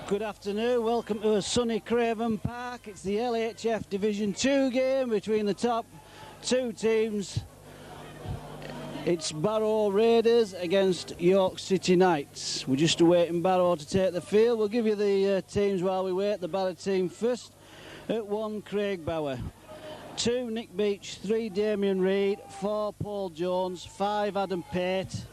Good afternoon, welcome to a sunny Craven Park. It's the LHF Division 2 game between the top two teams. It's Barrow Raiders against York City Knights. We're just awaiting Barrow to take the field. We'll give you the teams while we wait. The Barrow team first. At 1, Craig Bauer. 2, Nick Beach. 3, Damien Reid. 4, Paul Jones. 5, Adam Pate.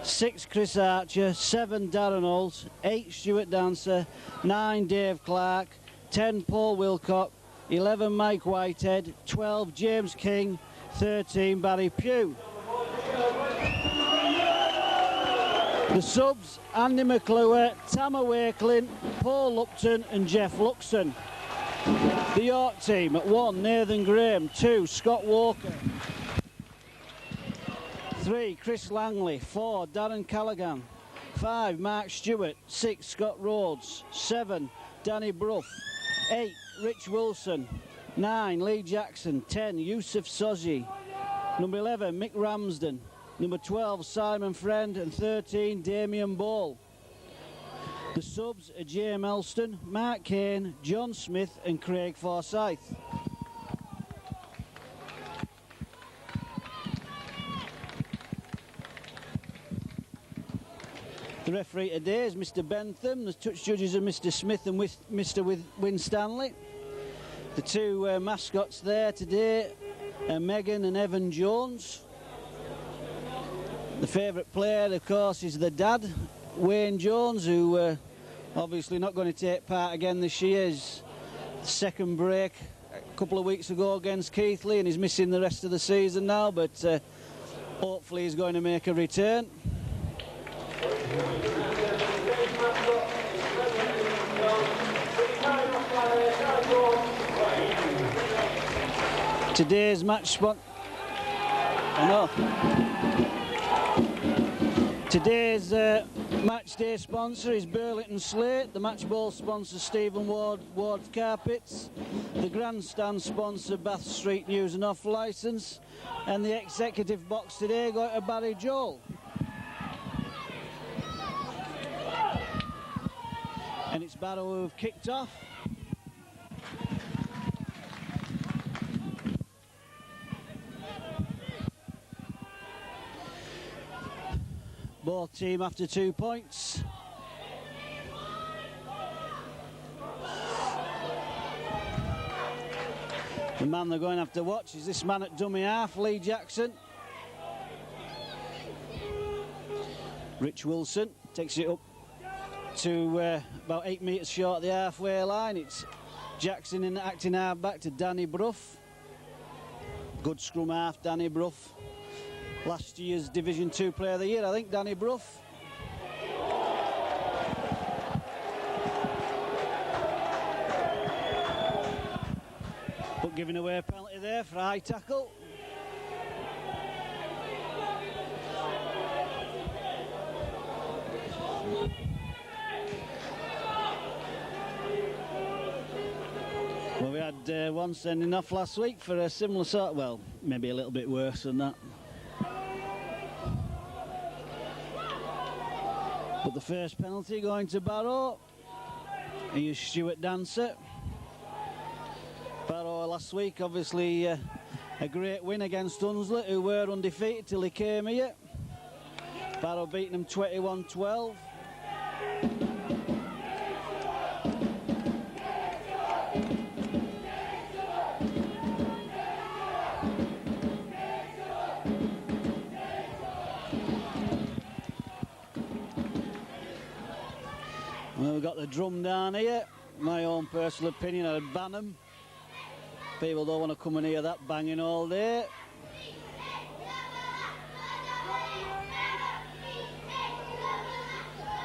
6, Chris Archer. 7, Darren Holt. 8, Stuart Dancer. 9, Dave Clark. 10, Paul Wilcock. 11, Mike Whitehead. 12, James King. 13, Barry Pugh. The subs: Andy McClure, Tamma Wakelin, Paul Lupton and Jeff Luxon. The York team: at 1, Nathan Graham. 2, Scott Walker. 3, Chris Langley. 4, Darren Callaghan. 5, Mark Stewart. 6, Scott Rhodes. 7, Danny Brough. 8, Rich Wilson. 9, Lee Jackson. 10, Yusuf Soji. Number 11, Mick Ramsden. Number 12, Simon Friend. And 13, Damien Ball. The subs are J.M. Elston, Mark Kane, John Smith and Craig Forsyth. The referee today is Mr. Bentham. The touch judges are Mr. Smith and Mr. Winstanley. The two mascots there today are Megan and Evan Jones. The favourite player, of course, is the dad, Wayne Jones, who obviously not going to take part again this year. His second break a couple of weeks ago against Keighley, and he's missing the rest of the season now, but hopefully he's going to make a return. Today's match spot. Today's match day sponsor is Burlington Slate. The match ball sponsor Stephen Ward Carpets. The grandstand sponsor Bath Street News and Off Licence. And the executive box today got to Barry Joel. And it's Barrow who've kicked off. Both team after 2 points. The man they're going to have to watch is this man at dummy half, Lee Jackson. Rich Wilson takes it up to about 8 metres short of the halfway line. It's Jackson in the acting half back to Danny Brough. Good scrum half, Danny Brough. Last year's Division 2 Player of the Year, I think, Danny Brough. But giving away a penalty there for a high tackle. Well, we had one sending off last week for a similar sort, well, maybe a little bit worse than that. But the first penalty going to Barrow. Here's Stuart Dancer. Barrow last week, obviously a great win against Hunslet, who were undefeated till he came here. Barrow beating them 21-12. We've got the drum down here. My own personal opinion, I'd ban them. People don't want to come and hear that banging all day.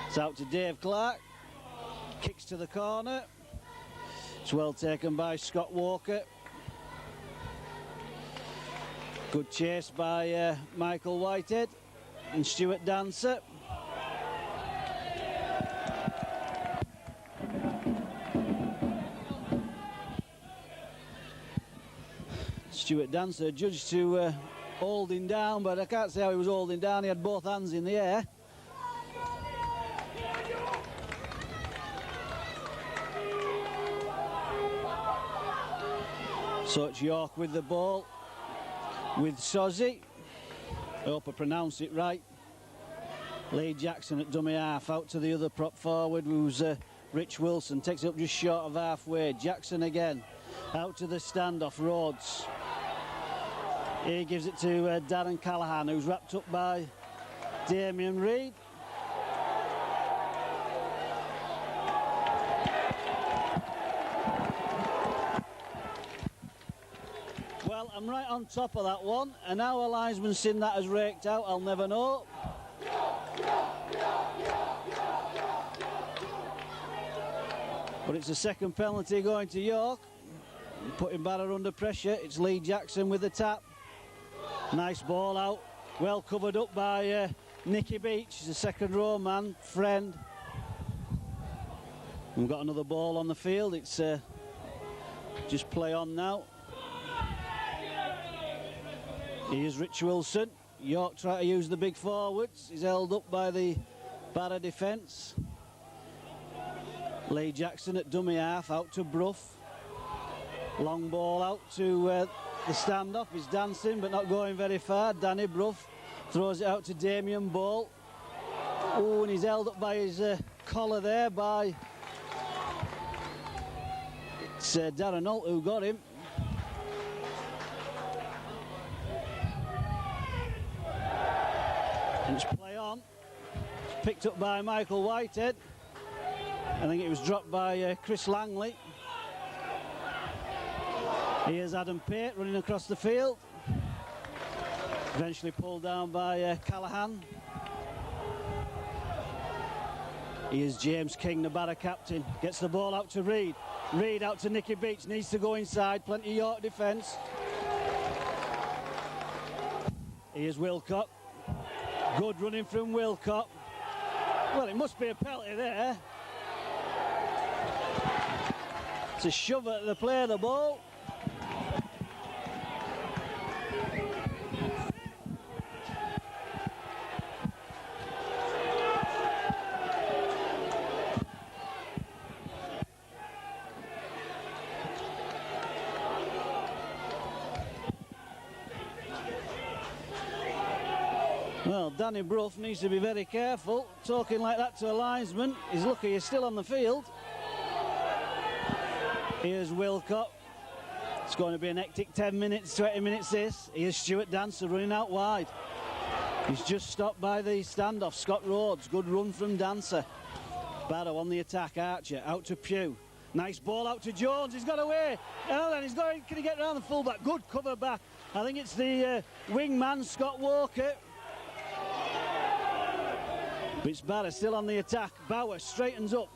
It's out to Dave Clark. Kicks to the corner. It's well taken by Scott Walker. Good chase by Michael Whitehead and Stuart Dancer. Stuart Dancer judged to hold him down, but I can't say how he was holding down. He had both hands in the air. So it's York with the ball, with Sozzi. I hope I pronounce it right. Lee Jackson at dummy half, out to the other prop forward, who's Rich Wilson. Takes it up just short of halfway. Jackson again, out to the standoff, Rhodes. He gives it to Darren Callaghan, who's wrapped up by Damien Reid. Well, I'm right on top of that one, and how a linesman seen that as raked out, I'll never know. But it's a second penalty going to York, putting Barrow under pressure. It's Lee Jackson with the tap. Nice ball out, well covered up by Nicky Beach, the second row man, friend. We've got another ball on the field. It's just play on now. Here's Rich Wilson. York try to use the big forwards. He's held up by the Barrow defence. Lee Jackson at dummy half, out to Brough. Long ball out to the standoff. He's dancing but not going very far. Danny Brough throws it out to Damien Ball. Oh, and he's held up by his collar there by... It's Darren Holt who got him. And it's play on. It's picked up by Michael Whitehead. I think it was dropped by Chris Langley. Here's Adam Pate running across the field. Eventually pulled down by Callaghan. Here's James King, the Barrow captain. Gets the ball out to Reid. Reid out to Nicky Beach. Needs to go inside. Plenty of York defence. Here's Wilcott. Good running from Wilcott. Well, it must be a penalty there. It's a shove at the play of the ball. Well, Danny Brough needs to be very careful. Talking like that to a linesman. He's lucky he's still on the field. Here's Wilcott. It's going to be an hectic 10 minutes, 20 minutes this. Here's Stuart Dancer running out wide. He's just stopped by the standoff. Scott Rhodes, good run from Dancer. Barrow on the attack, Archer, out to Pugh. Nice ball out to Jones, he's got away. Oh, and he's going, can he get around the fullback? Good cover back. I think it's the wing man, Scott Walker. But it's Barrow still on the attack. Bauer straightens up.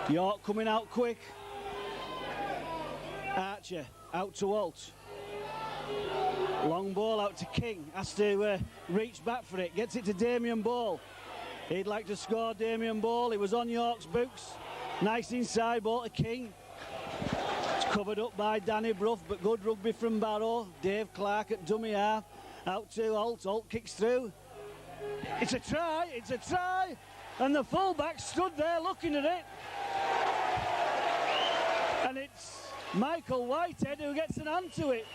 York coming out quick. Archer out to Holt. Long ball out to King. Has to reach back for it. Gets it to Damien Ball. He'd like to score, Damien Ball. He was on York's boots. Nice inside ball to King. It's covered up by Danny Brough, but good rugby from Barrow. Dave Clark at dummy half. Out to Holt. Holt kicks through. It's a try, it's a try, and the fullback stood there looking at it. And it's Michael Whitehead who gets an hand to it.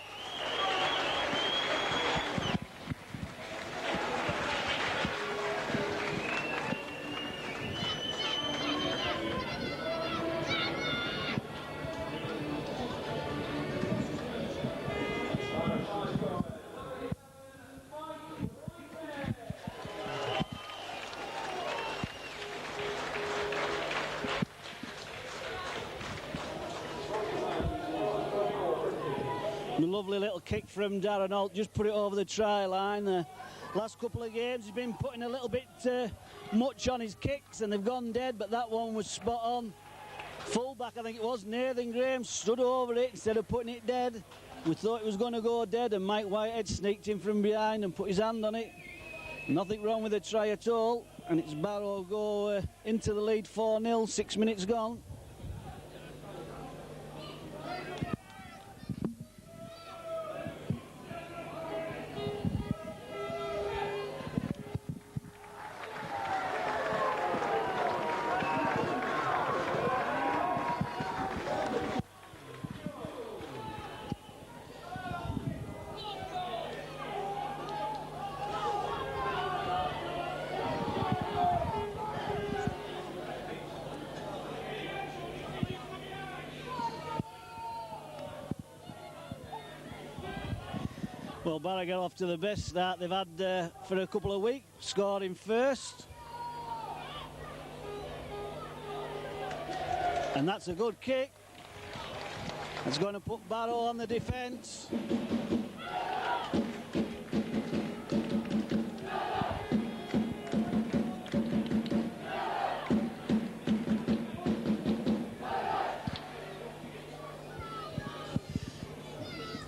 Lovely little kick from Darren Holt, just put it over the try line. The last couple of games he's been putting a little bit much on his kicks and they've gone dead, but that one was spot on. Fullback, I think it was, Nathan Graham stood over it instead of putting it dead. We thought it was going to go dead and Mike Whitehead sneaked in from behind and put his hand on it. Nothing wrong with the try at all, and it's Barrow go into the lead 4-0, 6 minutes gone. Well, Barrow got off to the best start they've had for a couple of weeks, scoring first. And that's a good kick. It's going to put Barrow on the defence.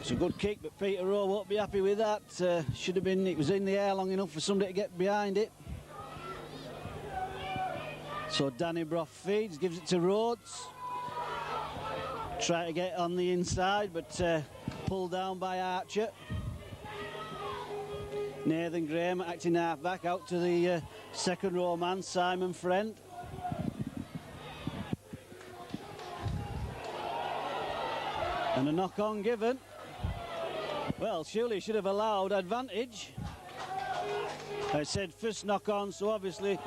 It's a good kick, but Peter Rowe won't be happy with that. Should have been, it was in the air long enough for somebody to get behind it. So Danny Brough feeds, gives it to Rhodes. Try to get on the inside, but pulled down by Archer. Nathan Graham acting half back out to the second row man, Simon Friend. And a knock on given. Well, surely he should have allowed advantage. I said first knock on, so obviously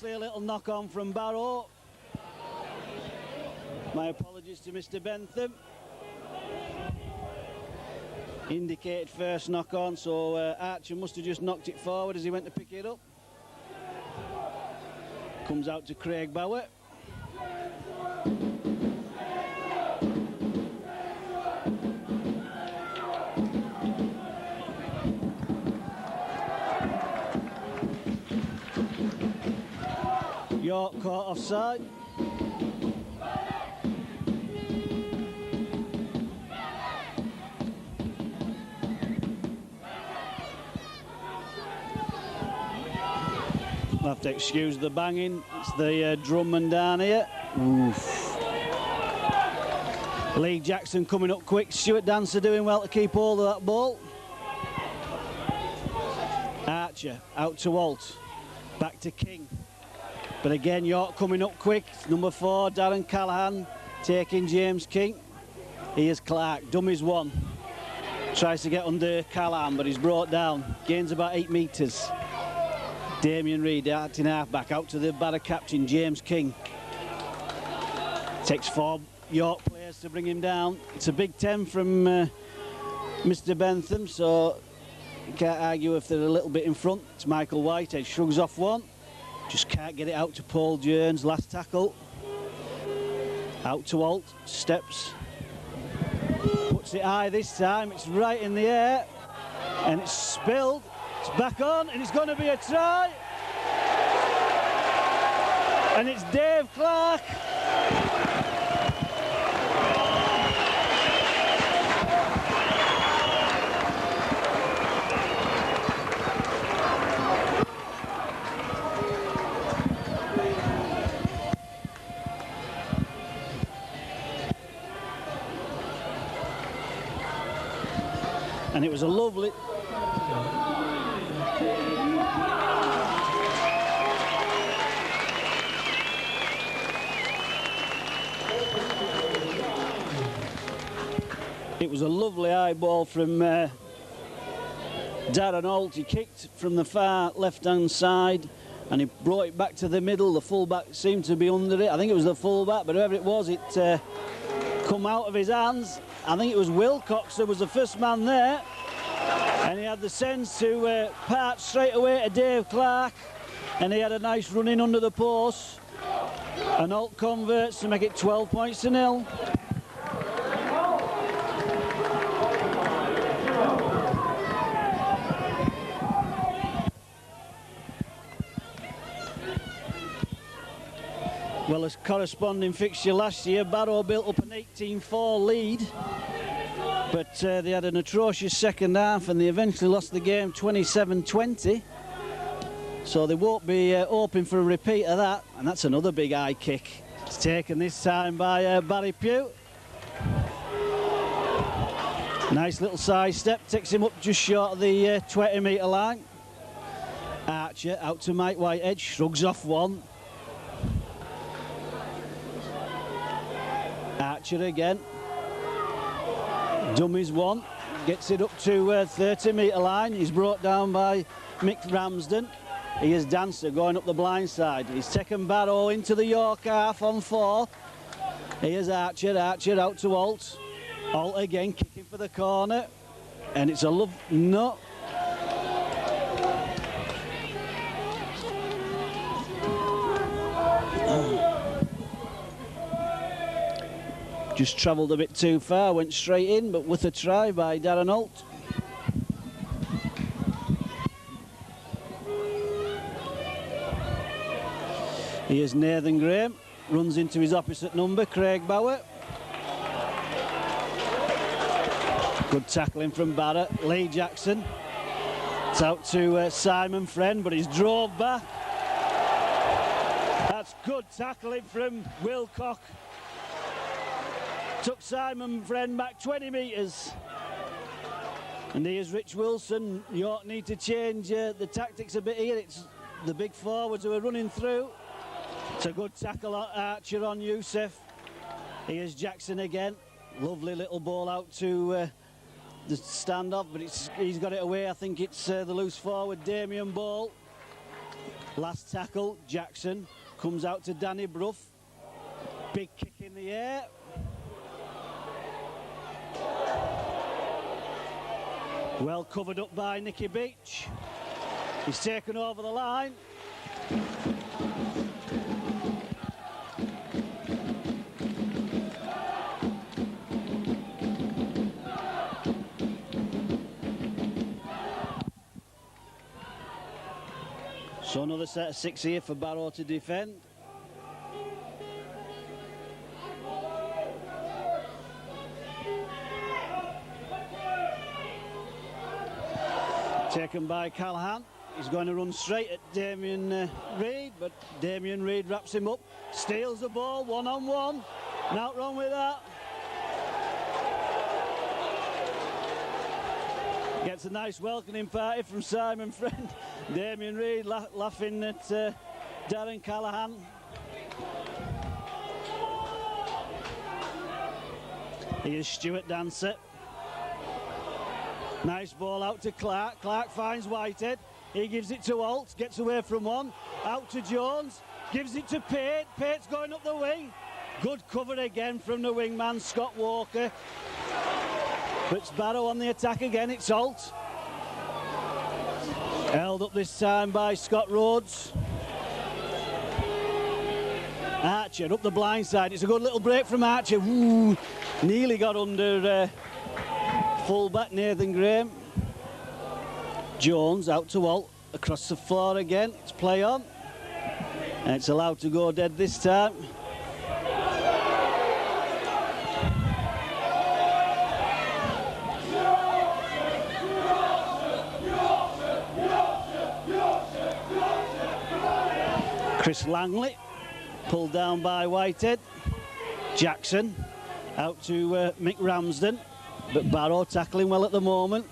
a little knock on from Barrow. My apologies to Mr. Bentham. Indicated first knock on, so Archer must have just knocked it forward as he went to pick it up. Comes out to Craig Bauer. York caught offside. I'll have to excuse the banging. It's the drumman down here. Oof. Lee Jackson coming up quick. Stuart Dancer doing well to keep hold of that ball. Archer out to Walt. Back to King. But again, York coming up quick. Number 4, Darren Callahan taking James King. Here's Clark, dummies 1. Tries to get under Callahan, but he's brought down. Gains about 8 metres. Damien Reid acting half-back out to the Barrow captain, James King. Takes 4 York players to bring him down. It's a big 10 from Mr. Bentham, so you can't argue if they're a little bit in front. It's Michael Whitehead, shrugs off one. Just can't get it out to Paul Jones, last tackle. Out to Alt, steps. Puts it high this time, it's right in the air. And it's spilled, it's back on, and it's going to be a try. And it's Dave Clark. And it was a lovely... It was a lovely high ball from Darren Holt. He kicked from the far left-hand side and he brought it back to the middle. The full-back seemed to be under it. I think it was the full-back, but whoever it was, it come out of his hands. I think it was Wilcox who was the first man there. And he had the sense to part straight away to Dave Clark. And he had a nice run in under the post. And Holt converts to make it 12 points to 0. Well, as corresponding fixture last year, Barrow built up an 18-4 lead, but they had an atrocious second half and they eventually lost the game 27-20. So they won't be hoping for a repeat of that, and that's another big high kick. It's taken this time by Barry Pugh. Nice little side step, takes him up just short of the 20-metre line. Archer out to Mike Whitehead, shrugs off one. Archer again. Dummies one. Gets it up to 30-metre line. He's brought down by Mick Ramsden. Here's Dancer going up the blind side. He's taken Barrow into the York half on 4. Here's Archer. Archer out to Holt. Holt again kicking for the corner. and it's a no. Just travelled a bit too far, went straight in, but with a try by Darren Holt. Here's Nathan Graham, runs into his opposite number, Craig Bauer. Good tackling from Barrett. Lee Jackson. It's out to Simon Friend, but he's drove back. That's good tackling from Wilcock. Took Simon Friend back 20 metres. And here's Rich Wilson. York need to change the tactics a bit here. It's the big forwards who are running through. It's a good tackle on Archer on Youssef. Here's Jackson again. Lovely little ball out to the standoff, but he's got it away. I think it's the loose forward, Damien Ball. Last tackle, Jackson. Comes out to Danny Brough. Big kick in the air. Well covered up by Nicky Beach. He's taken over the line. So another set of 6 here for Barrow to defend. Taken by Callahan. He's going to run straight at Damien Reid, but Damien Reid wraps him up, steals the ball, 1-on-1. Not wrong with that. Gets a nice welcoming party from Simon Friend. Damien Reid laughing at Darren Callahan. Here's Stuart Dancer. Nice ball out to Clark. Clark finds Whitehead. He gives it to Holt, gets away from one. Out to Jones, gives it to Pate. Pate's going up the wing. Good cover again from the wingman, Scott Walker. But it's Barrow on the attack again, it's Holt. Held up this time by Scott Rhodes. Archer up the blind side. It's a good little break from Archer. Ooh, nearly got under full-back Nathan Graham. Jones out to Holt. Across the floor again. It's play on. And it's allowed to go dead this time. Chris Langley, pulled down by Whitehead. Jackson, out to Mick Ramsden, but Barrow tackling well at the moment.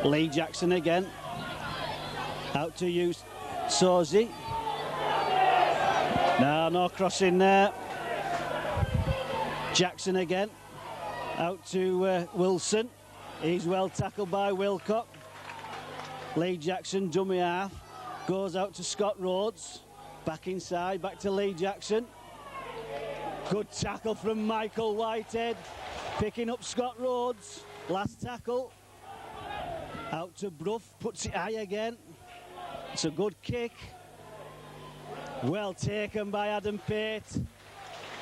Lee Jackson again, out to you, Sozi. No crossing there. Jackson again, out to Wilson. He's well tackled by Wilcock. Lee Jackson, dummy half, goes out to Scott Rhodes. Back inside, back to Lee Jackson. Good tackle from Michael Whitehead. Picking up Scott Rhodes. Last tackle. Out to Brough, puts it high again. It's a good kick. Well taken by Adam Pate.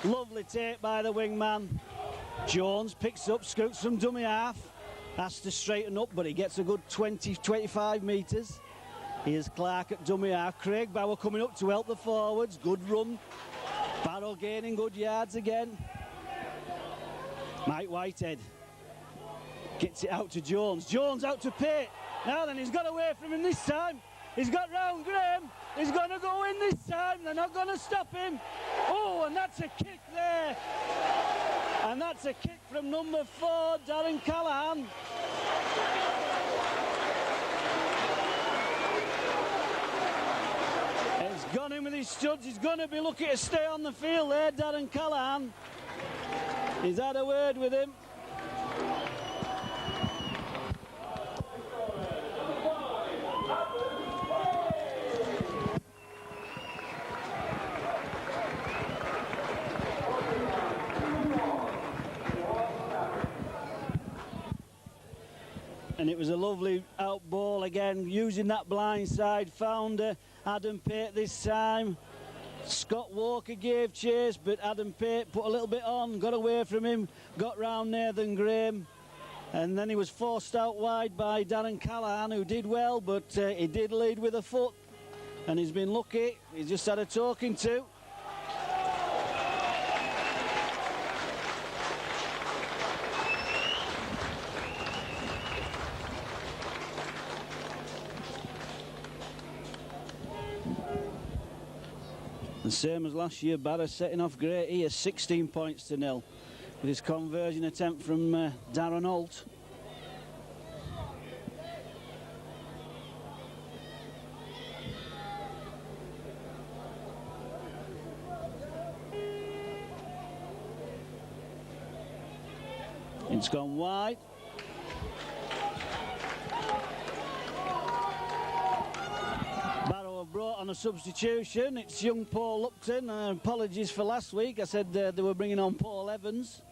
Lovely take by the wingman. Jones picks up, scoots from dummy half. Has to straighten up, but he gets a good 20-25 metres. Here's Clark at dummy half. Craig Bauer coming up to help the forwards. Good run. Barrow gaining good yards again. Mike Whitehead gets it out to Jones. Jones out to Pate. Now then, he's got away from him this time. He's got round Graham. He's going to go in this time. They're not going to stop him. Oh, and that's a kick there. And that's a kick from number 4, Darren Callahan. He's gone in with his studs. He's going to be lucky to stay on the field there, Darren Callahan. He's had a word with him. And it was a lovely out ball again, using that blind side. Found Adam Pate this time. Scott Walker gave chase, but Adam Pate put a little bit on, got away from him, got round Nathan Graham, and then he was forced out wide by Darren Callahan, who did well, but he did lead with a foot, and he's been lucky. He's just had a talking to. The same as last year, Barrow setting off great here, 16 points to 0 with his conversion attempt from Darren Holt. It's gone wide. Brought on a substitution. It's young Paul Lupton. Apologies for last week. I said they were bringing on Paul Evans,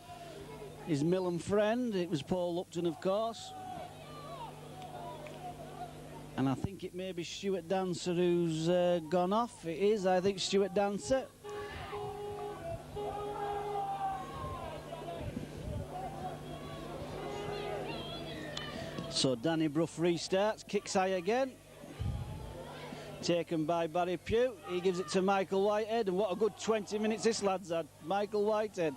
his Millen friend. It was Paul Lupton, of course. And I think it may be Stuart Dancer who's gone off. It is, I think, Stuart Dancer. So Danny Brough restarts, kicks high again. Taken by Barry Pugh. He gives it to Michael Whitehead, and what a good 20 minutes this lad's had. Michael Whitehead.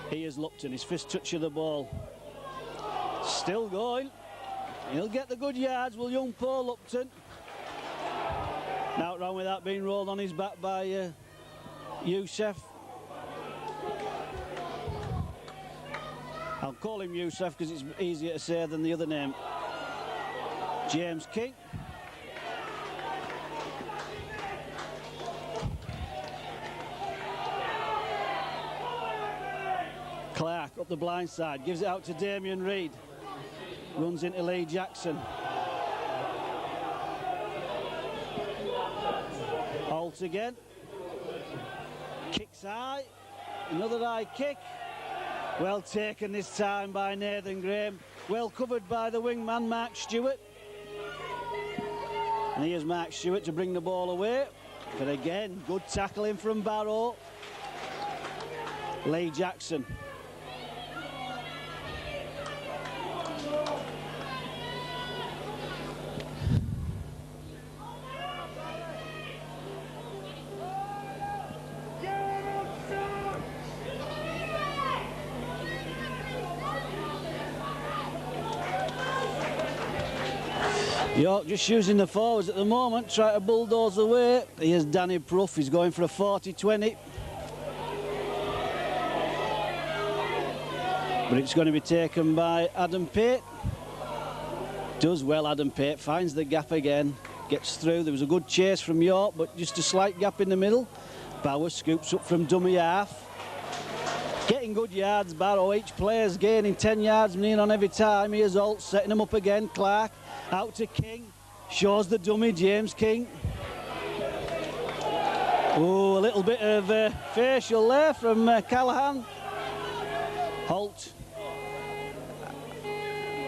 Here's Lupton, his first touch of the ball. Still going. He'll get the good yards, will young Paul Lupton. Now wrong with that being rolled on his back by Youssef. I'll call him Youssef because it's easier to say than the other name. James King. Clark up the blind side, gives it out to Damien Reid. Runs into Lee Jackson. Holt again. Kicks high. Another high kick. Well taken this time by Nathan Graham. Well covered by the wingman, Mark Stewart. And here's Mark Stewart to bring the ball away. But again, good tackling from Barrow. Lee Jackson. York just using the forwards at the moment, try to bulldoze away. Here's Danny Brough, he's going for a 40-20. But it's going to be taken by Adam Pate. Does well, Adam Pate, finds the gap again, gets through. There was a good chase from York, but just a slight gap in the middle. Bauer scoops up from dummy half. Getting good yards, Barrow. Each player's gaining 10 yards near on every time. Here's Holt setting them up again. Clark out to King. Shows the dummy, James King. Oh, a little bit of facial there from Callahan. Holt.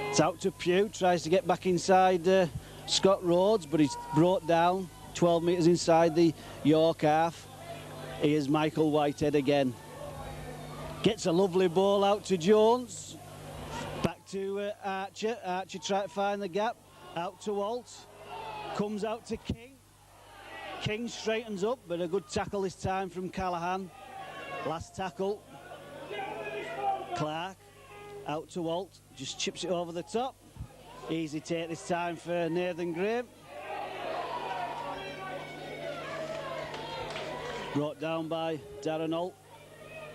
It's out to Pugh. Tries to get back inside Scott Rhodes, but he's brought down 12 metres inside the York half. Here's Michael Whitehead again. Gets a lovely ball out to Jones. Back to Archer. Archer trying to find the gap. Out to Holt. Comes out to King. King straightens up, but a good tackle this time from Callahan. Last tackle. Clark. Out to Holt. Just chips it over the top. Easy take this time for Nathan Graham. Brought down by Darren Holt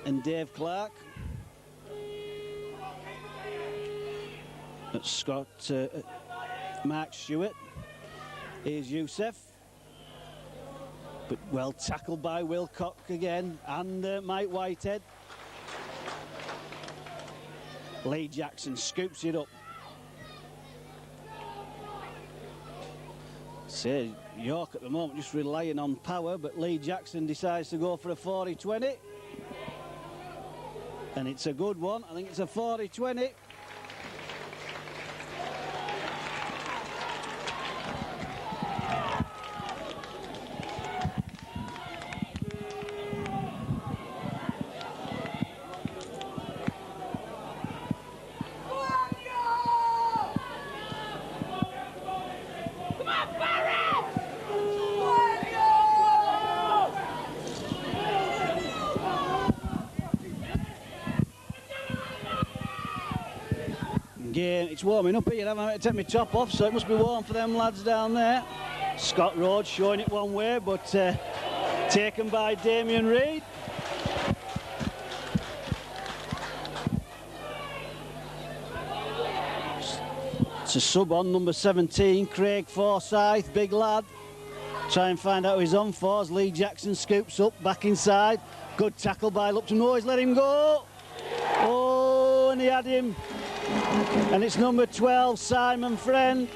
and Dave Clark. That's Scott Mark Stewart. Here's Youssef. But well tackled by Wilcock again and Mike Whitehead. Lee Jackson scoops it up. So York at the moment just relying on power, but Lee Jackson decides to go for a 40-20. And it's a good one. I think it's a 40-20. It's warming up here. I'm having to take my top off, so it must be warm for them lads down there. Scott Rhodes showing it one way, but taken by Damien Reid. It's a sub on number 17, Craig Forsyth, big lad. Try and find out who he's on for as Lee Jackson scoops up, back inside. Good tackle by Lupton. Oh, he's let him go. Oh, and he had him. And it's number 12, Simon Friend.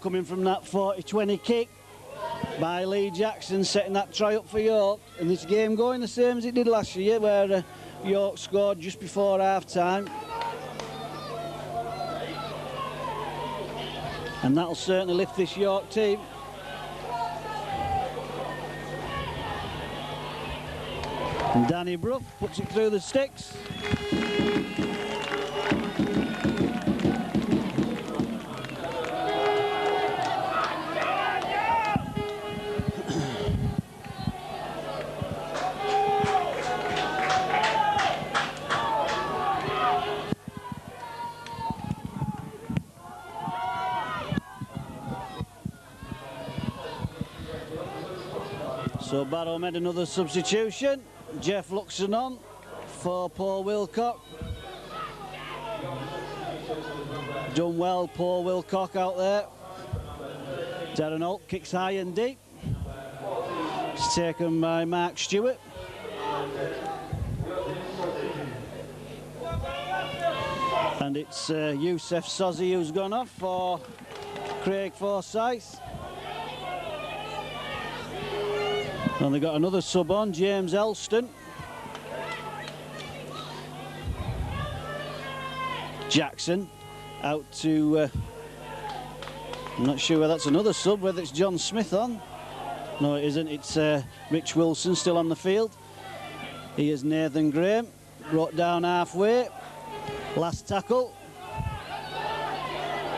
Coming from that 40-20 kick by Lee Jackson, setting that try up for York. And this game going the same as it did last year, where York scored just before half-time. And that'll certainly lift this York team. And Danny Brough puts it through the sticks. So Barrow made another substitution. Jeff Luxon on for Paul Wilcock. Done well, Paul Wilcock out there. Darren Holt kicks high and deep. It's taken by Mark Stewart. And it's Youssef Sozzi who's gone off for Craig Forsyth. And they got another sub on, James Elston. Jackson out to, I'm not sure whether that's another sub, whether it's John Smith on. No, it isn't, it's Rich Wilson still on the field. Here's Nathan Graham, brought down halfway. Last tackle.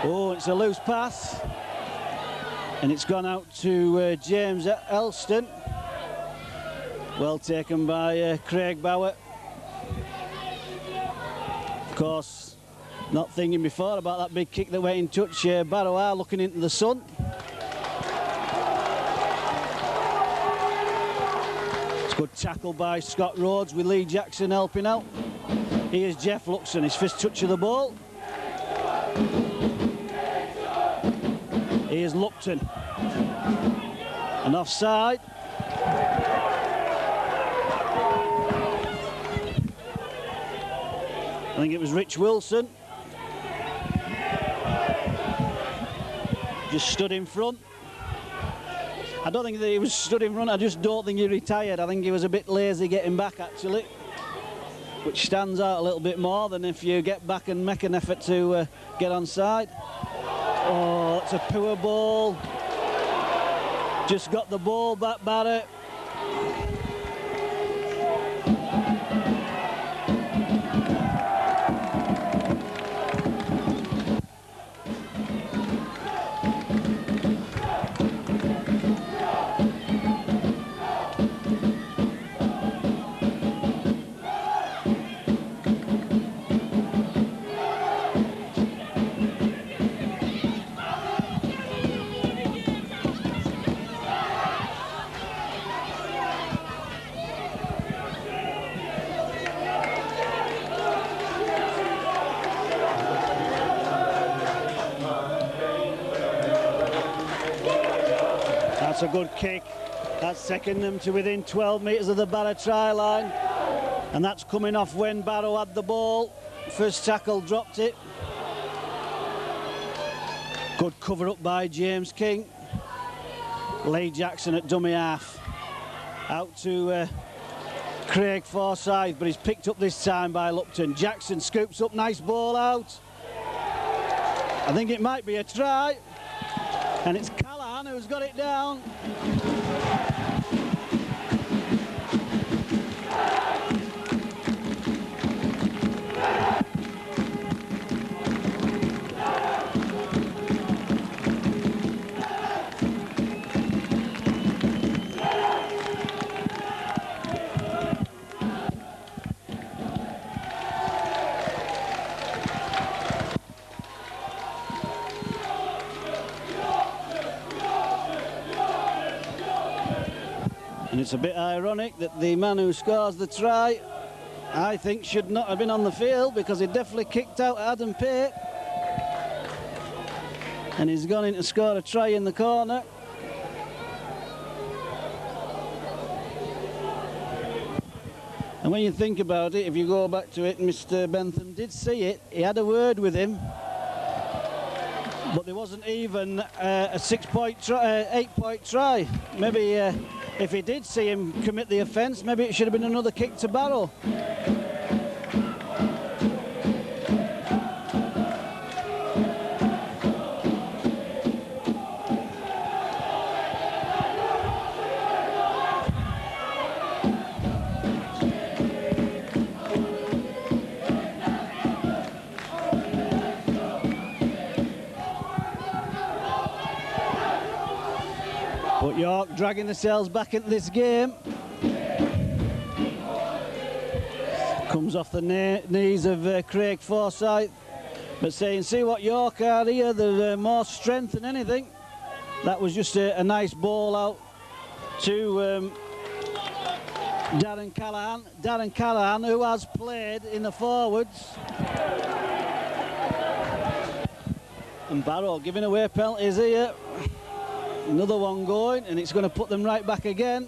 Oh, it's a loose pass. And it's gone out to James Elston. Well taken by Craig Bauer. Of course, not thinking before about that big kick that went in touch. Barrow are looking into the sun. It's a good tackle by Scott Rhodes with Lee Jackson helping out. Here's Jeff Luxon, his first touch of the ball. Here's Lupton. And offside. I think it was Rich Wilson. Just stood in front. I don't think that he was stood in front, I just don't think he retired. I think he was a bit lazy getting back, actually. Which stands out a little bit more than if you get back and make an effort to get onside. Oh, that's a poor ball. Just got the ball back, Barrett. That's a good kick. That's taken them to within 12 metres of the Barrow try line. And that's coming off when Barrow had the ball. First tackle, dropped it. Good cover up by James King. Lee Jackson at dummy half. Out to Craig Forsyth, but he's picked up this time by Lupton. Jackson scoops up, nice ball out. I think it might be a try. And it's Callahan who's got it down. And it's a bit ironic that the man who scores the try, I think, should not have been on the field, because he definitely kicked out Adam Pate. And he's gone in to score a try in the corner. And when you think about it, if you go back to it, Mr. Bentham did see it. He had a word with him. But there wasn't even a 8-point try. Maybe if he did see him commit the offence, maybe it should have been another kick to Barrow. But York dragging themselves back into this game. Comes off the knees of Craig Forsyth. But saying, see what York are here, they're more strength than anything. That was just a nice ball out to Darren Callahan. Darren Callahan, who has played in the forwards. And Barrow giving away penalties here. Another one going, and it's going to put them right back again.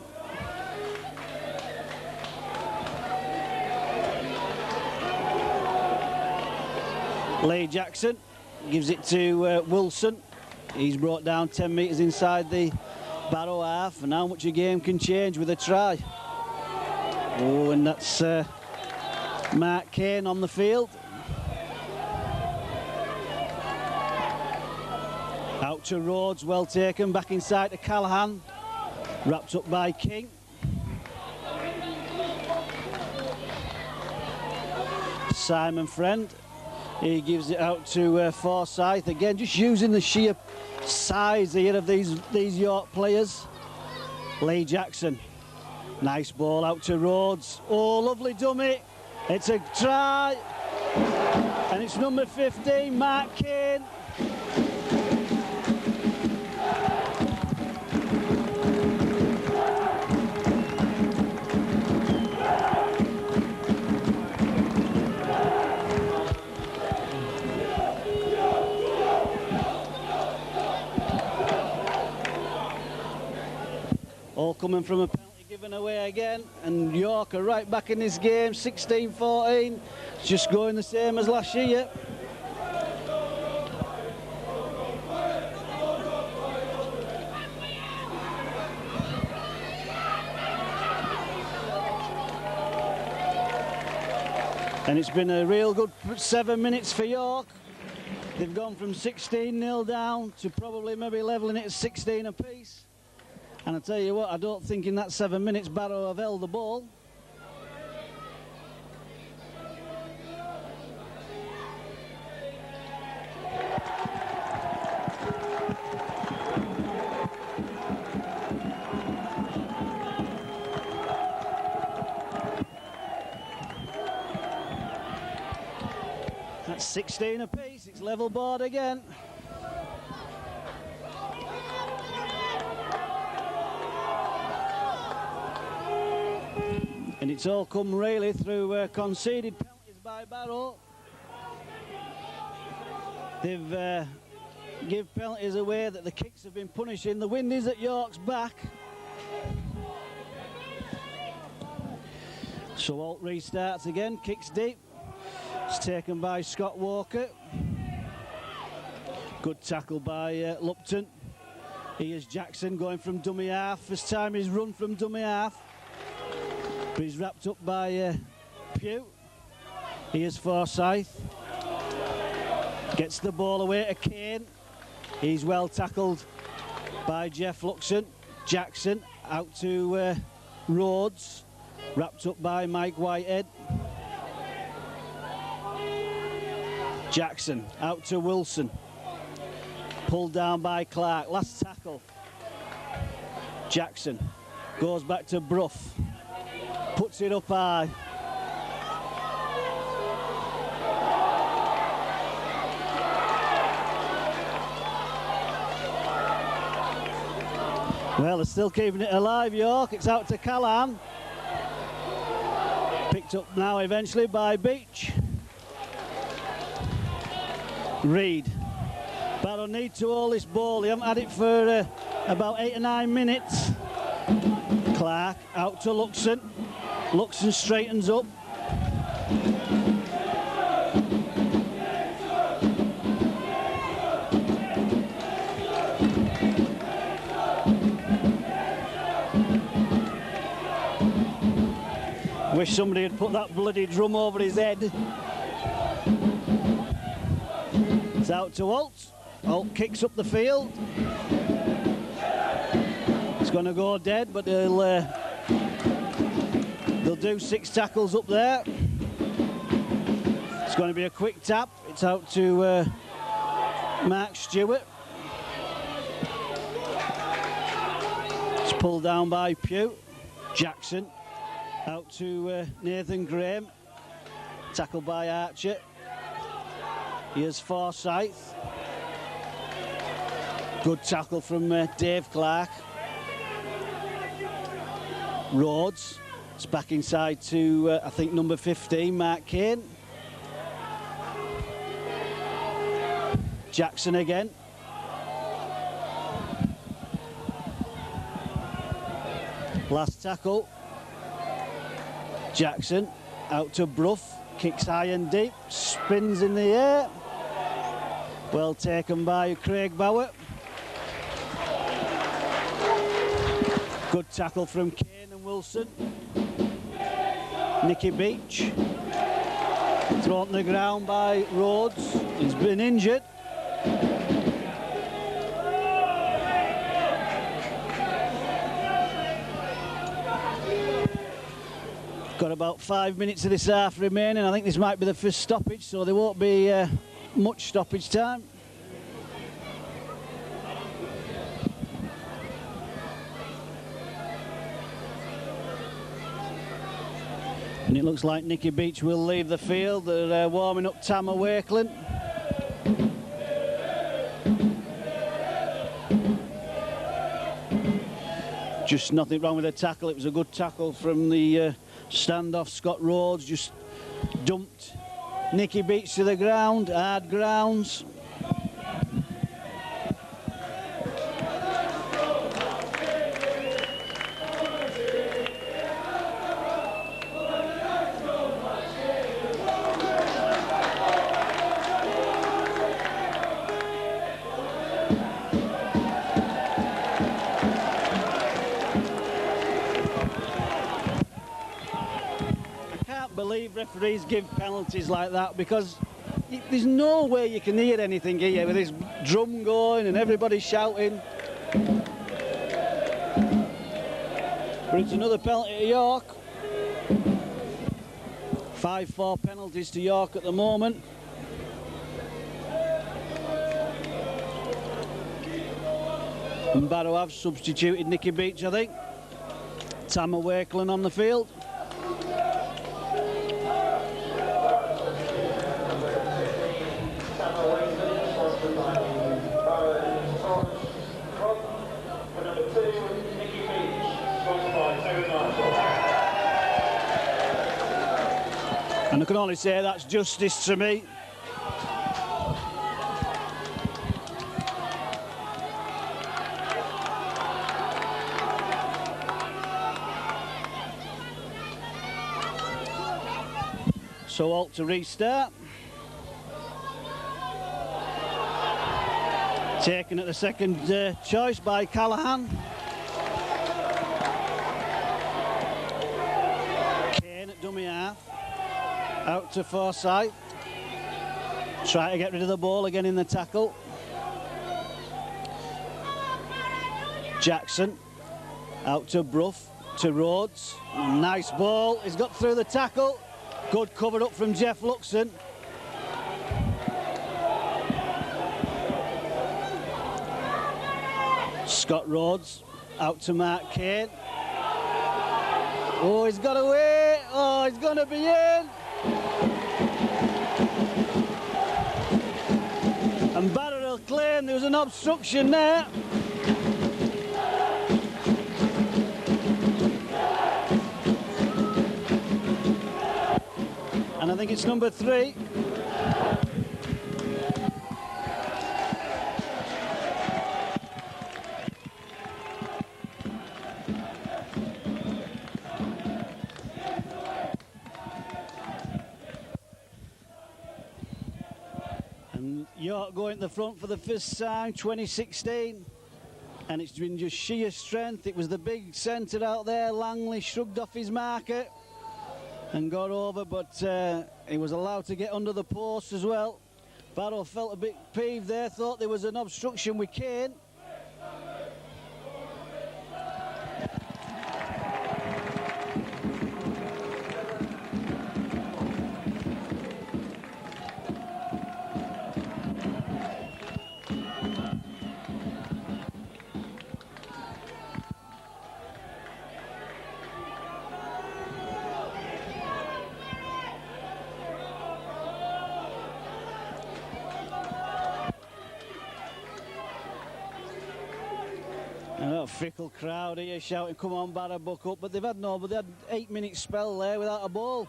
Lee Jackson gives it to Wilson. He's brought down 10 metres inside the Barrow half, and how much a game can change with a try. Oh, and that's Mark Kane on the field. Out to Rhodes, well taken, back inside to Callahan. Wrapped up by King. Simon Friend, he gives it out to Forsyth. Again, just using the sheer size here of these York players. Lee Jackson, nice ball out to Rhodes. Oh, lovely dummy. It's a try. And it's number 15, Mark Kane. All coming from a penalty given away again, and York are right back in this game, 16-14. It's just going the same as last year. And it's been a real good 7 minutes for York. They've gone from 16-0 down to probably maybe levelling it at 16 apiece. And I tell you what, I don't think in that 7 minutes Barrow have held the ball. That's 16 apiece, it's level board again. And it's all come really through conceded penalties by Barrow. They've give penalties away, that the kicks have been punishing. The wind is at York's back. So Alt restarts again, kicks deep. It's taken by Scott Walker. Good tackle by Lupton. Here's Jackson going from dummy half. First time he's run from dummy half. But he's wrapped up by Pugh. Here's Forsyth. Gets the ball away to Kane. He's well tackled by Jeff Luxon. Jackson out to Rhodes. Wrapped up by Mike Whitehead. Jackson out to Wilson. Pulled down by Clark. Last tackle. Jackson goes back to Brough. Puts it up high. Well, they're still keeping it alive, York. It's out to Callan. Picked up now eventually by Beach. Reed. Barrow need to hold this ball. They haven't had it for about 8 or 9 minutes. Clark out to Luxon. Luxon straightens up. Wish somebody had put that bloody drum over his head. It's out to Alt. Alt kicks up the field. It's going to go dead, but they'll do 6 tackles up there. It's going to be a quick tap. It's out to Mark Stewart. It's pulled down by Pugh. Jackson out to Nathan Graham. Tackled by Archer. Here's Forsyth. Good tackle from Dave Clark. Rhodes. It's back inside to, I think, number 15, Mark Kane. Jackson again. Last tackle. Jackson out to Brough. Kicks high and deep. Spins in the air. Well taken by Craig Bauer. Good tackle from Kane and Wilson. Nicky Beach. Thrown to the ground by Rhodes. He's been injured. Got about 5 minutes of this half remaining. I think this might be the first stoppage, so there won't be much stoppage time. And it looks like Nicky Beach will leave the field. They're warming up Tammer Wakeland. Just nothing wrong with the tackle. It was a good tackle from the standoff. Scott Rhodes just dumped Nicky Beach to the ground. Hard grounds. Referees give penalties like that because there's no way you can hear anything here with this drum going and everybody shouting. But it's another penalty to York. 5-4 penalties to York at the moment. And Barrow have substituted Nicky Beach, I think. Tammer Wakeland on the field. And I can only say that's justice to me. So Alt to restart. Taken at the second choice by Callahan. Kane at dummy half. Out to Forsyth. Try to get rid of the ball again in the tackle. Jackson. Out to Brough. To Rhodes. Nice ball. He's got through the tackle. Good cover up from Jeff Luxon. Scott Rhodes out to Mark Kane. Oh, he's got away. Oh, he's going to be in. And Barrow will claim there was an obstruction there. And I think it's number 3. And York going to the front for the first time, 2016. And it's been just sheer strength. It was the big centre out there. Langley shrugged off his marker and got over, but he was allowed to get under the post as well. Barrow felt a bit peeved there, thought there was an obstruction with Kane. Fickle crowd here shouting, come on Barrow, buck up, but they had 8-minute spell there without a ball.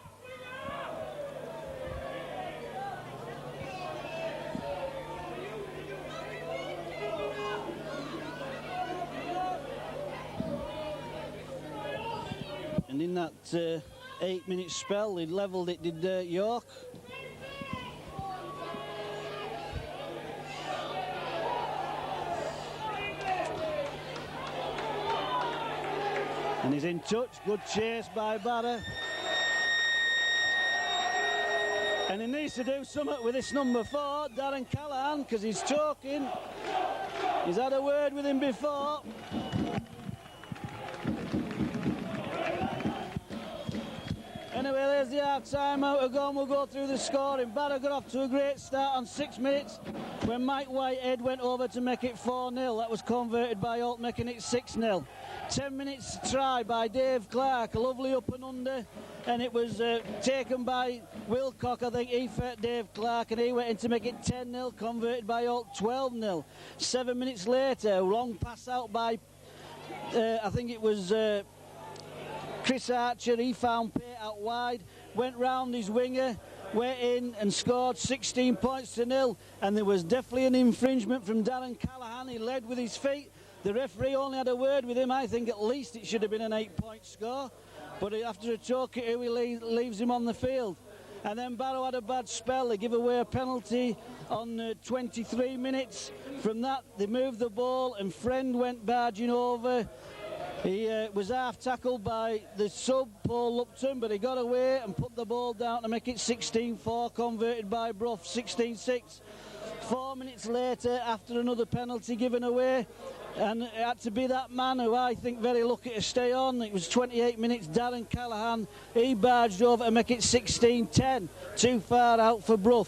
And in that 8-minute spell they levelled it, did York. And he's in touch, good chase by Barrow. And he needs to do something with this number 4, Darren Callahan, because he's talking. He's had a word with him before. Anyway, there's the half-time out again. We'll go through the scoring. Barrow got off to a great start on 6 minutes when Mike Whitehead went over to make it 4-0. That was converted by Holt, making it 6-0. 10 minutes try by Dave Clark, a lovely up and under, and it was taken by Wilcock. I think he fed Dave Clark and he went in to make it 10-0, converted by Holt, 12-0. 7 minutes later, a long pass out by I think it was Chris Archer. He found Pate out wide, went round his winger, went in and scored 16 points to 0, and there was definitely an infringement from Darren Callahan. He led with his feet. The referee only had a word with him. I think at least it should have been an 8-point score, but after a talk he leaves him on the field. And then Barrow had a bad spell. They give away a penalty on 23 minutes. From that they moved the ball and Friend went barging over. He was half tackled by the sub Paul Lupton, but he got away and put the ball down to make it 16-4, converted by Brough, 16-6. 4 minutes later, after another penalty given away, and it had to be that man who I think very lucky to stay on. It was 28 minutes, Darren Callahan. He barged over to make it 16-10, too far out for Brough.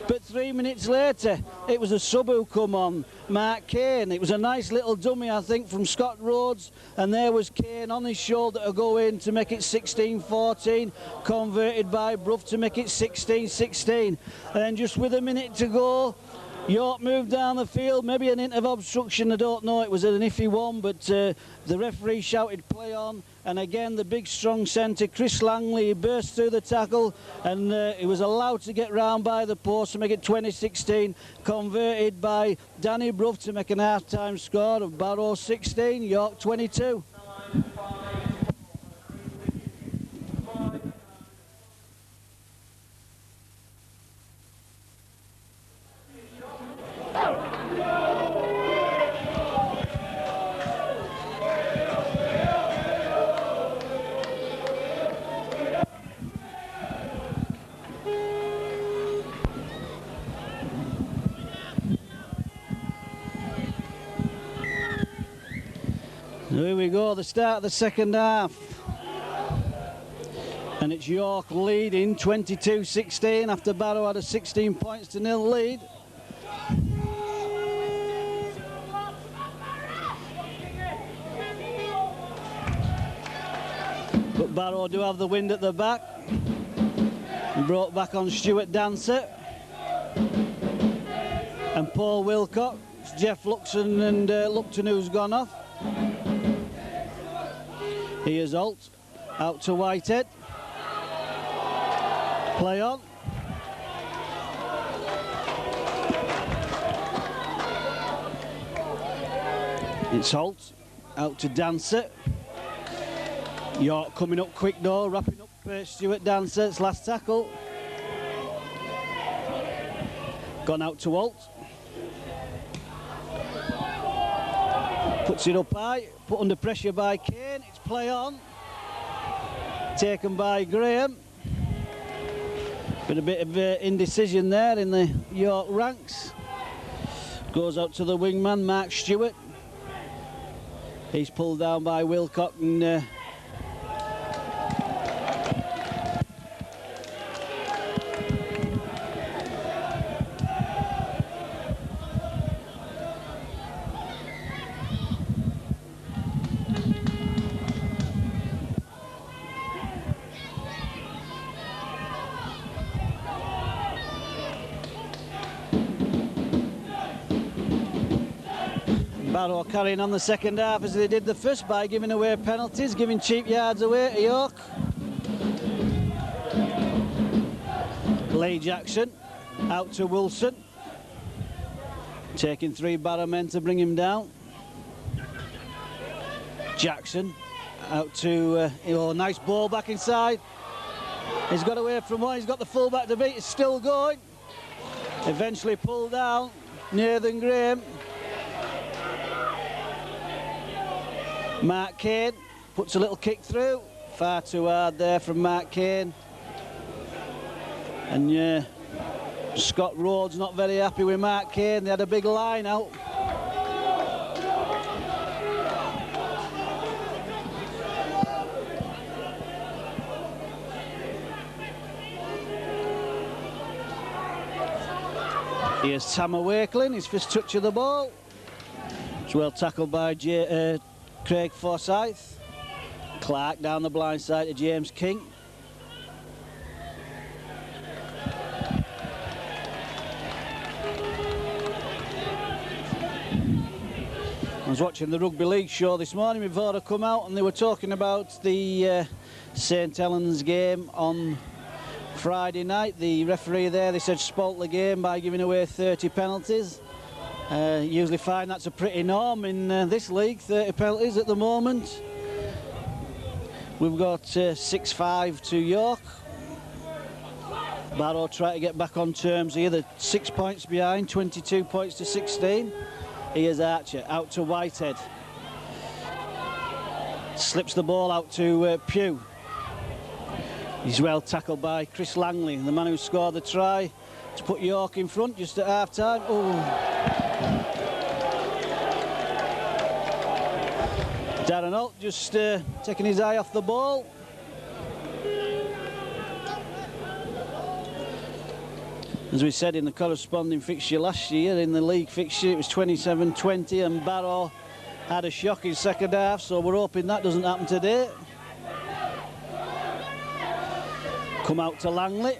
But 3 minutes later, it was a sub who come on, Mark Kane. It was a nice little dummy, I think, from Scott Rhodes, and there was Kane on his shoulder to go in to make it 16-14, converted by Brough to make it 16-16. And then just with a minute to go, York moved down the field, maybe an hint of obstruction, I don't know, it was an iffy one, but the referee shouted play on, and again the big strong centre, Chris Langley, he burst through the tackle, and he was allowed to get round by the post to make it 20-16, converted by Danny Brough to make an half-time score of Barrow 16, York 22. Here we go, the start of the second half. And it's York leading 22-16 after Barrow had a 16 points to nil lead. But Barrow do have the wind at the back. Brought back on Stuart Dancer and Paul Wilcox. Jeff Luxon and Lupton who's gone off. Here's Holt out to Whitehead. Play on. It's Holt out to Dancer. York coming up quick though, wrapping up Stuart Dancer's last tackle. Gone out to Holt. Puts it up high, put under pressure by Kane. It's play on. Taken by Graham. Been a bit of indecision there in the York ranks. Goes out to the wingman, Mark Stewart. He's pulled down by Wilcox and Barrow carrying on the second half as they did the first by giving away penalties, giving cheap yards away to York. Lee Jackson out to Wilson. Taking 3 Barrow men to bring him down. Jackson out to, nice ball back inside. He's got away from one, he's got the full-back to beat, it's still going. Eventually pulled down, Nathan Graham. Mark Kane puts a little kick through. Far too hard there from Mark Kane. And Scott Rhodes not very happy with Mark Kane. They had a big line out. Here's Tammer Wakeling, his first touch of the ball. It's well tackled by Craig Forsyth. Clark down the blind side to James King. I was watching the Rugby League show this morning before I come out, and they were talking about the St Helens game on Friday night. The referee there, they said, spoilt the game by giving away 30 penalties. Usually find that's a pretty norm in this league, 30 penalties at the moment. We've got 6-5 to York. Barrow try to get back on terms here. They're 6 points behind, 22 points to 16. Here's Archer out to Whitehead. Slips the ball out to Pugh. He's well tackled by Chris Langley, the man who scored the try to put York in front just at half time. Darren Holt just taking his eye off the ball. As we said in the corresponding fixture last year, in the league fixture it was 27-20 and Barrow had a shocking second half, so we're hoping that doesn't happen today. Come out to Langley.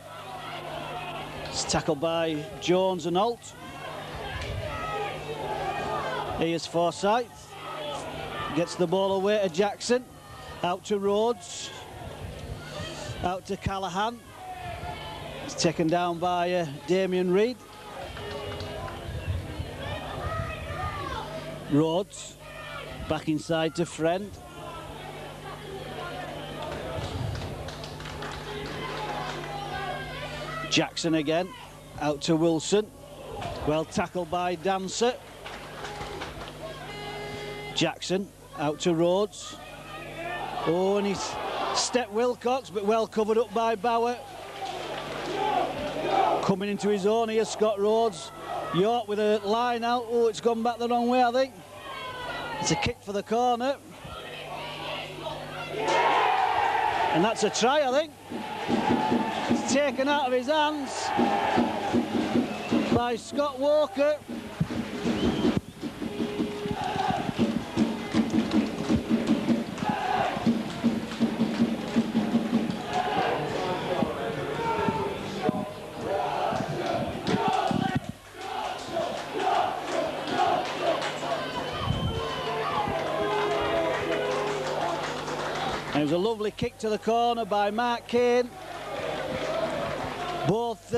It's tackled by Jones and Holt. Here's Forsyth. Gets the ball away to Jackson. Out to Rhodes. Out to Callahan. It's taken down by Damien Reid. Rhodes. Back inside to Friend. Jackson again. Out to Wilson. Well tackled by Dancer. Jackson out to Rhodes. Oh, and he's stepped Wilcox, but well covered up by Bauer. Coming into his own here, Scott Rhodes. York with a line out. Oh, it's gone back the wrong way, I think. It's a kick for the corner. And that's a try, I think. It's taken out of his hands by Scott Walker. And it was a lovely kick to the corner by Mark Kane. Both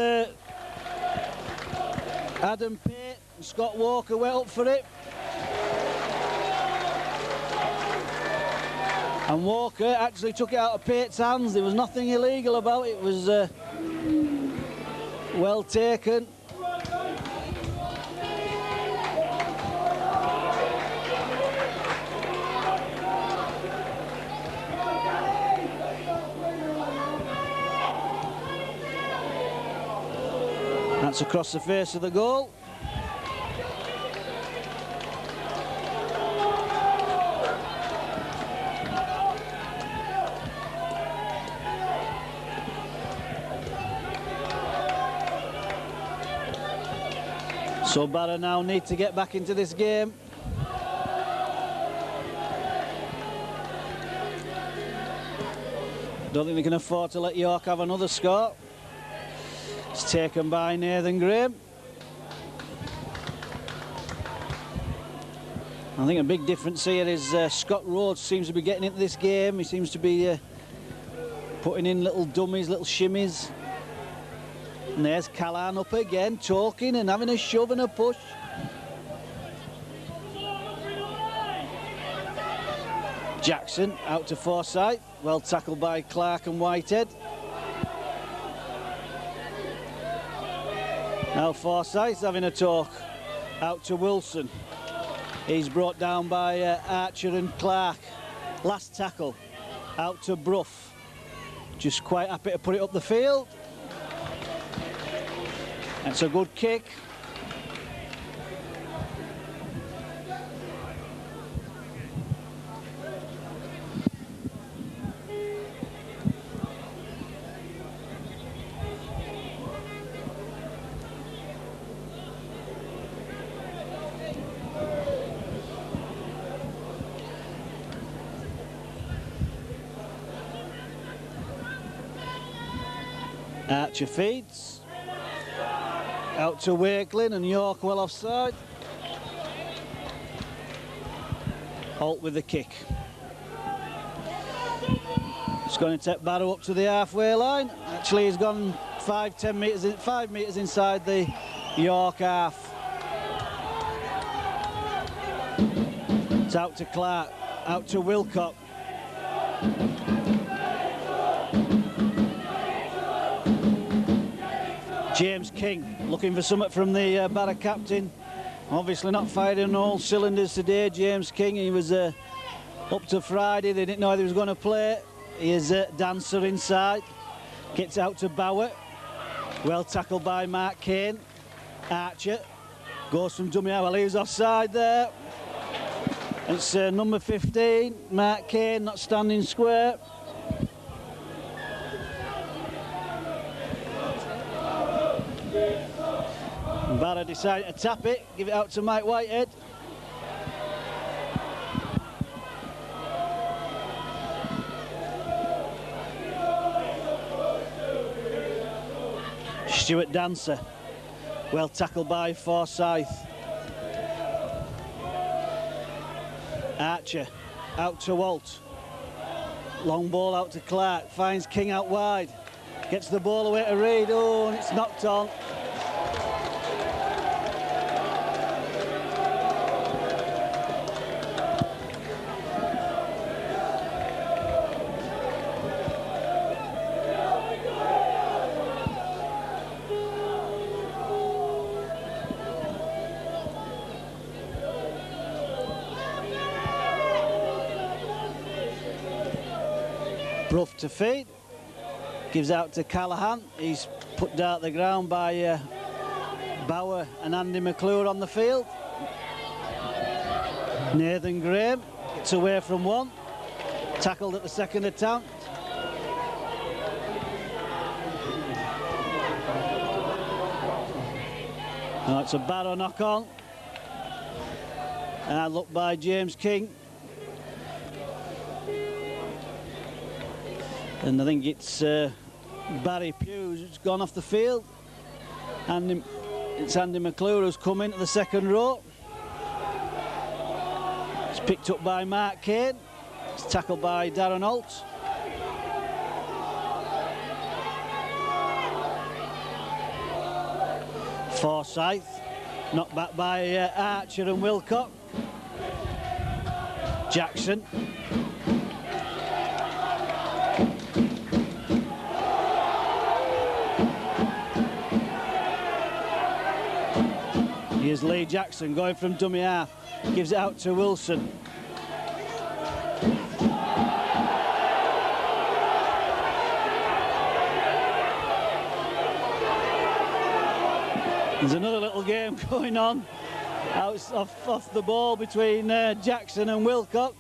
Adam Pate and Scott Walker went up for it. And Walker actually took it out of Pate's hands. There was nothing illegal about it. It was well taken. That's across the face of the goal. So Barrow now need to get back into this game. Don't think they can afford to let York have another score. It's taken by Nathan Graham. I think a big difference here is Scott Rhodes seems to be getting into this game. He seems to be putting in little dummies, little shimmies. And there's Callahan up again, talking and having a shove and a push. Jackson out to Forsyth. Well tackled by Clark and Whitehead. Now Forsyth having a talk. Out to Wilson. He's brought down by Archer and Clark. Last tackle. Out to Brough. Just quite happy to put it up the field. That's a good kick. Archer feeds. Out to Wakelin and York well offside. Holt with the kick. It's going to take Barrow up to the halfway line. Actually, he's gone 5 metres inside the York half. It's out to Clark. Out to Wilcock. James King looking for something from the Barrow captain. Obviously not firing on all cylinders today, James King. He was up to Friday. They didn't know whether he was going to play. He is a dancer inside. Gets out to Bauer. Well tackled by Mark Kane. Archer goes from dummy out. Well, he was offside there. It's number 15, Mark Kane, not standing square. Barrow decided to tap it, give it out to Mike Whitehead. Stuart Dancer, well tackled by Forsyth. Archer, out to Walt. Long ball out to Clark, finds King out wide. Gets the ball away to Reid, oh, and it's knocked on. Brough to feed, gives out to Callahan. He's put down at the ground by Bauer and Andy McClure on the field. Nathan Graham gets away from one, tackled at the second attempt. Oh, it's a barrow knock on. Hard look by James King. And I think it's Barry Pugh who's gone off the field. And it's Andy McClure who's come into the second row. It's picked up by Mark Kane. It's tackled by Darren Holt. Forsyth, knocked back by Archer and Wilcock. Jackson. Here's Lee Jackson going from dummy half. Gives it out to Wilson. There's another little game going on off the ball between Jackson and Wilcock.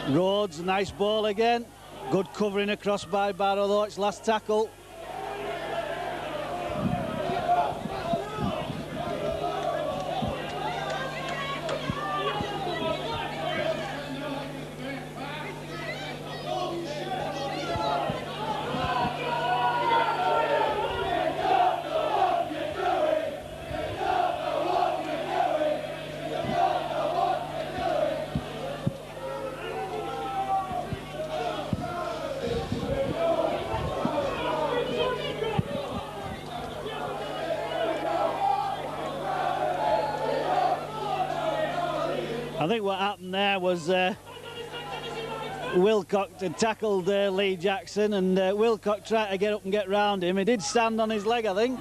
Rhodes, nice ball again. Good covering across by Barrow, though it's last tackle. I think what happened there was Wilcock had tackled Lee Jackson, and Wilcock tried to get up and get round him. He did stand on his leg, I think.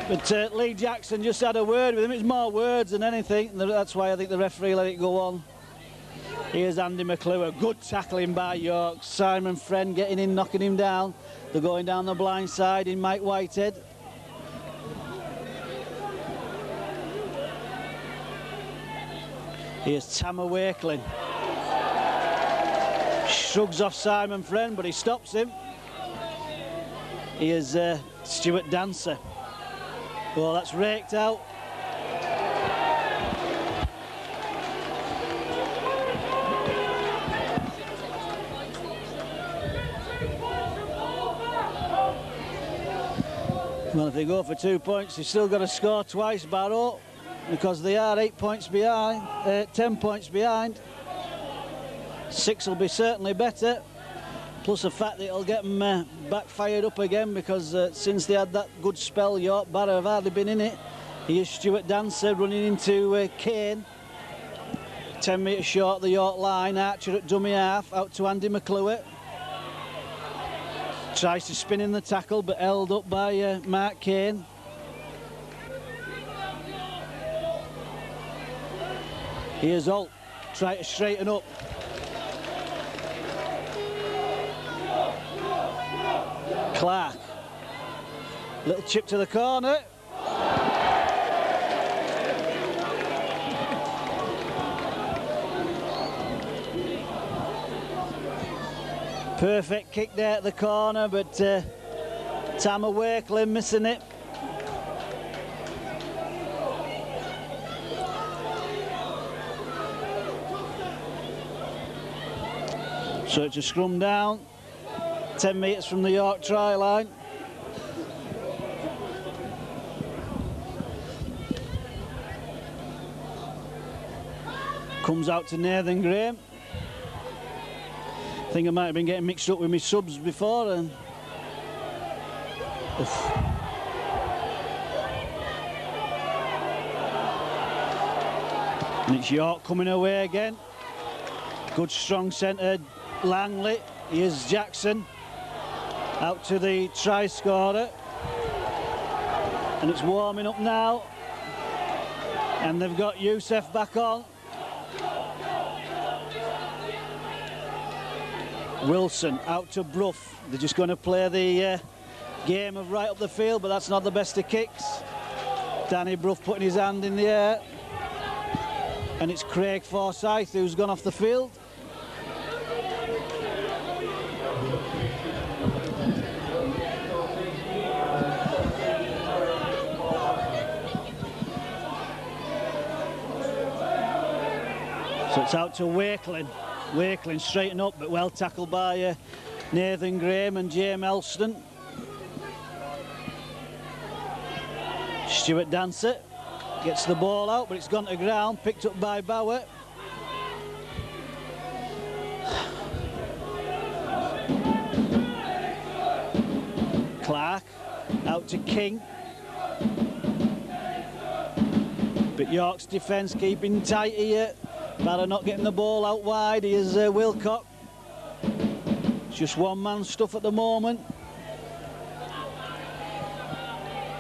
But Lee Jackson just had a word with him. It's more words than anything. That's why I think the referee let it go on. Here's Andy McClure. Good tackling by York. Simon Friend getting in, knocking him down. They're going down the blind side in Mike Whitehead. Here's Tammer Wakeling. Shrugs off Simon Friend, but he stops him. Here's Stuart Dancer. Well, that's raked out. Well, if they go for 2 points, they've still got to score twice, Barrow, because they are 8 points behind, 10 points behind. 6 will be certainly better, plus the fact that it'll get them back fired up again, because since they had that good spell, York Barrow have hardly been in it. Here's Stuart Dancer running into Kane. 10 metres short the York line. Archer at dummy half, out to Andy McClure. Tries to spin in the tackle, but held up by Mark Kane. Here's Holt, try to straighten up. Clark, little chip to the corner. Perfect kick there at the corner, but Tammer Wakeling missing it. So it's a scrum down, 10 metres from the York try line. Comes out to Nathan Graham. I think I might have been getting mixed up with my subs before. And it's York coming away again. Good strong centre, Langley. Here's Jackson out to the try scorer, and it's warming up now, and they've got Youssef back on. Wilson out to Brough. They're just going to play the game of right up the field, but that's not the best of kicks. Danny Brough putting his hand in the air, and it's Craig Forsyth who's gone off the field. So it's out to Wakeling. Wakeling straighten up, but well tackled by Nathan Graham and James Elston. Stuart Dancer gets the ball out, but it's gone to ground, picked up by Bauer. Clark out to King. But York's defence keeping tight here. Barrow not getting the ball out wide. Here's Wilcock. It's just one man stuff at the moment.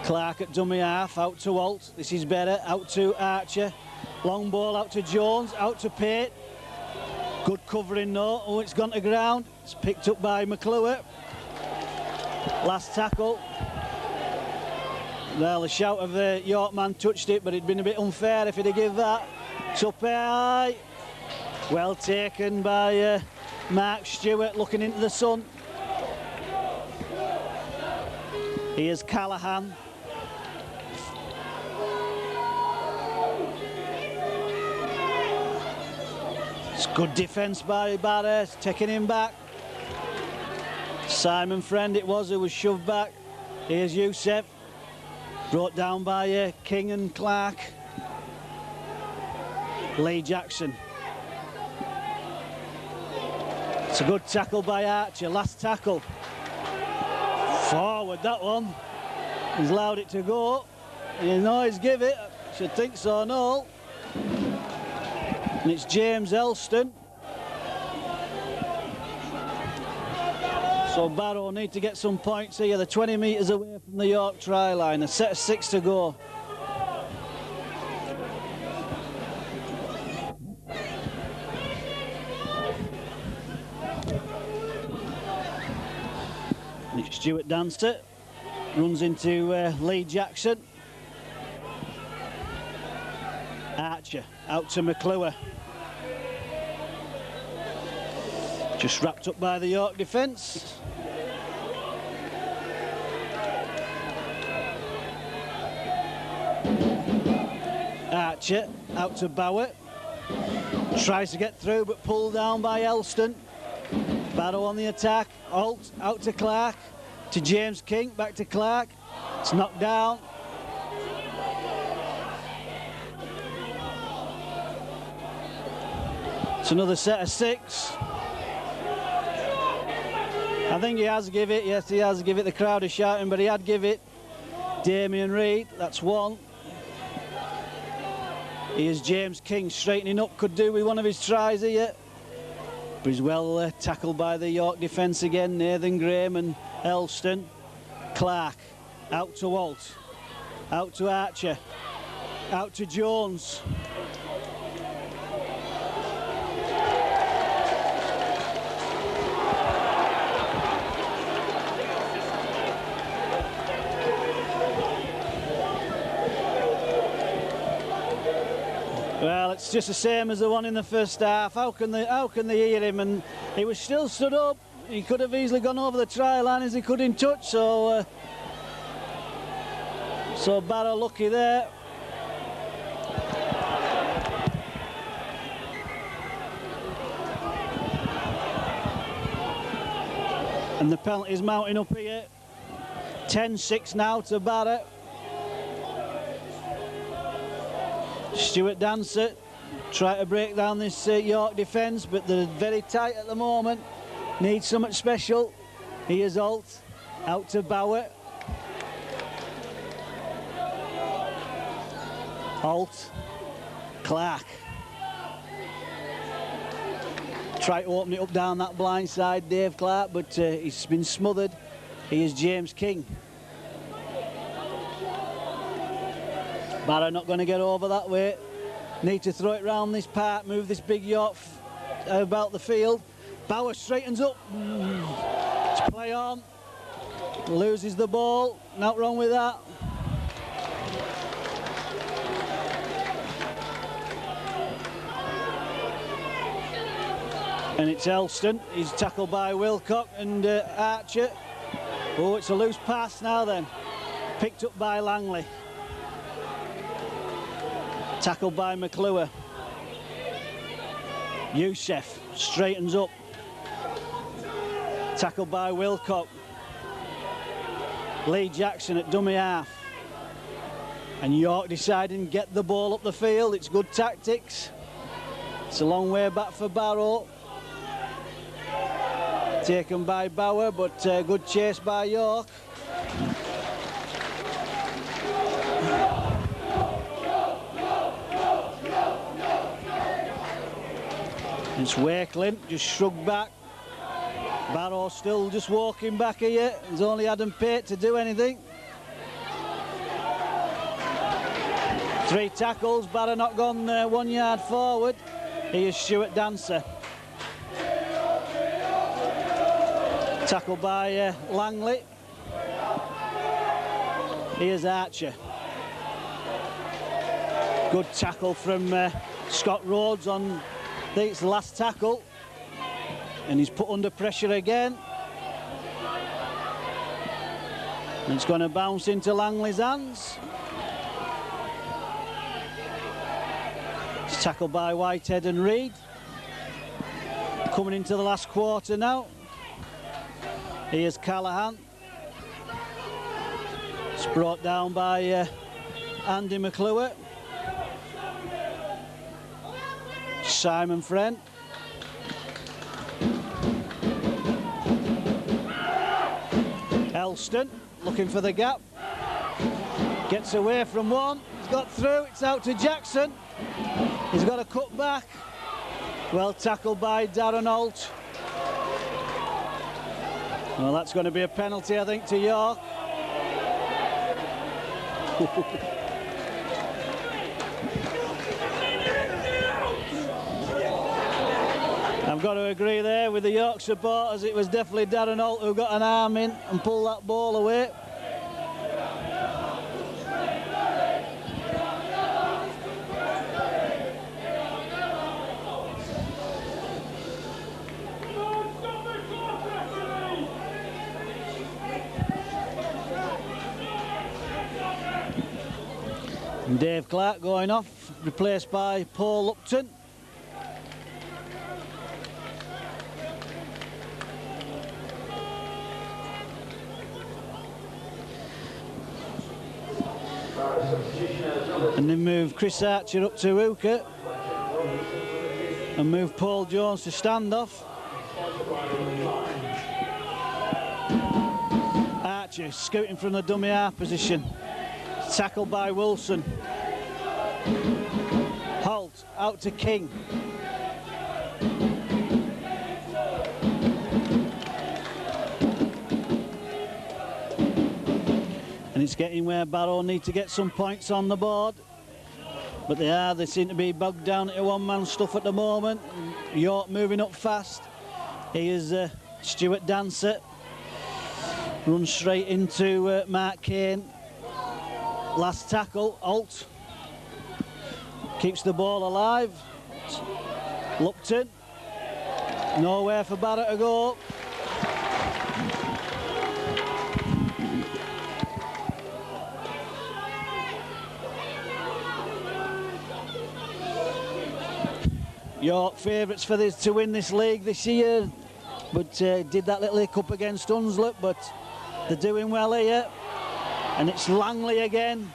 Clark at dummy half, out to Walt. This is better, out to Archer. Long ball out to Jones, out to Pate. Good covering though. Oh, it's gone to ground. It's picked up by McClure. Last tackle. Well, the shout of the York man touched it, but it'd been a bit unfair if he'd have given that. It's up high. Well taken by Mark Stewart, looking into the sun. Here's Callahan. It's good defence by Barrow, taking him back. Simon Friend it was who was shoved back. Here's Youssef, brought down by King and Clark. Lee Jackson. It's a good tackle by Archer, last tackle. Forward that one. He's allowed it to go. You know he's give it, should think so, no. And it's James Elston. So Barrow need to get some points here. They're 20 metres away from the York try line. A set of 6 to go. And it's Stuart Dancer. Runs into Lee Jackson. Archer out to McClure. Just wrapped up by the York defence. Archer out to Bauer. Tries to get through but pulled down by Elston. Barrow on the attack. Holt out to Clark. To James King. Back to Clark. It's knocked down. It's another set of 6. I think he has give it. Yes, he has give it. The crowd is shouting, but he had give it. Damien Reid, that's 1. Here's James King straightening up, could do with one of his tries here. But he's well tackled by the York defence again. Nathan Graham and Elston. Clark out to Walt. Out to Archer. Out to Jones. Well, it's just the same as the one in the first half. How can they hear him? And he was still stood up. He could have easily gone over the try line as he could in touch. So Barrow lucky there. And the penalty's mounting up here. 10-6 now to Barrow. Stuart Dancer try to break down this York defence, but they're very tight at the moment. Needs something special. Here's Holt out to Bauer. Holt, Clark. Try to open it up down that blind side, Dave Clark, but he's been smothered. Here's James King. Barrow not going to get over that way. Need to throw it round this part, move this big York about the field. Bauer straightens up. Let's play on. Loses the ball. Not wrong with that. And it's Elston. He's tackled by Wilcock and Archer. Oh, it's a loose pass now then. Picked up by Langley. Tackled by McClure. Youssef straightens up. Tackled by Wilcock. Lee Jackson at dummy half. And York deciding to get the ball up the field. It's good tactics. It's a long way back for Barrow. Taken by Bauer, but good chase by York. It's Wakeling, just shrugged back. Barrow still just walking back here. There's only Adam Pate to do anything. 3 tackles, Barrow not gone 1 yard forward. Here's Stuart Dancer. Tackled by Langley. Here's Archer. Good tackle from Scott Rhodes on, I think it's the last tackle. And he's put under pressure again. And it's going to bounce into Langley's hands. It's tackled by Whitehead and Reid. Coming into the last quarter now. Here's Callahan. It's brought down by Andy McClure. Simon Friend. Elston looking for the gap. Gets away from one. He's got through. It's out to Jackson. He's got a cut back. Well tackled by Darren Holt. Well, that's going to be a penalty, I think, to York. I've got to agree there with the York supporters. It was definitely Darren Holt who got an arm in and pulled that ball away. And Dave Clark going off, replaced by Paul Upton. And then move Chris Archer up to hooker and move Paul Jones to standoff. Archer scooting from the dummy half position. Tackled by Wilson. Holt out to King. And it's getting where Barrow need to get some points on the board. But they seem to be bogged down into one-man stuff at the moment. York moving up fast. Here's Stuart Dancer. Runs straight into Mark Kane. Last tackle, Holt. Keeps the ball alive. Lupton. Nowhere for Barrow to go. York favourites for this to win this league this year, but did that little hiccup against Hunslet, but they're doing well here. And it's Langley again.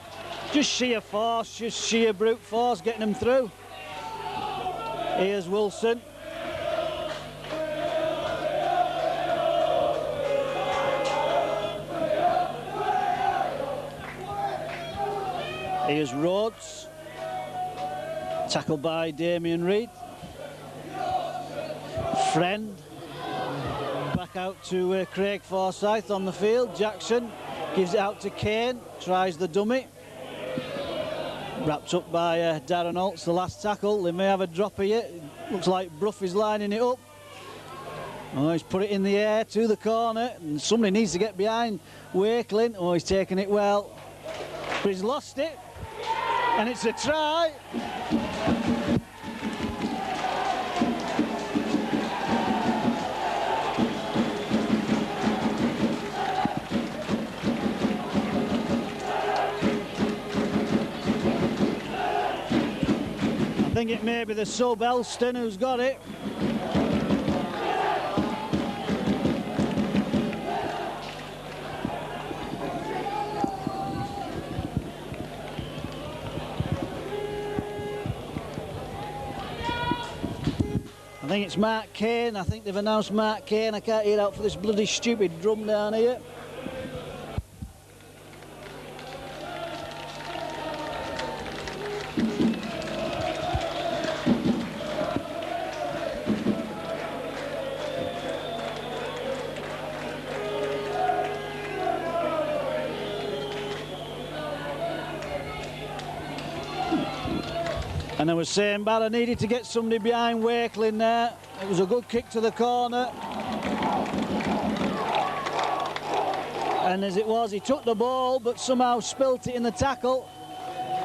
Just sheer force, just sheer brute force getting them through. Here's Wilson. Here's Rhodes. Tackled by Damien Reid. Friend. Back out to Craig Forsyth on the field. Jackson gives it out to Kane. Tries the dummy. Wrapped up by Darren Holt. The last tackle. They may have a drop here. Looks like Brough is lining it up. Oh, he's put it in the air to the corner. And somebody needs to get behind Wakeling. Oh, he's taking it well. But he's lost it. And it's a try. think it may be the sub Elston who's got it. I think it's Mark Kane. I think they've announced Mark Kane. I can't hear out for this bloody stupid drum down here. And I was saying, Barrow needed to get somebody behind Wakeling there. It was a good kick to the corner. And as it was, he took the ball, but somehow spilt it in the tackle.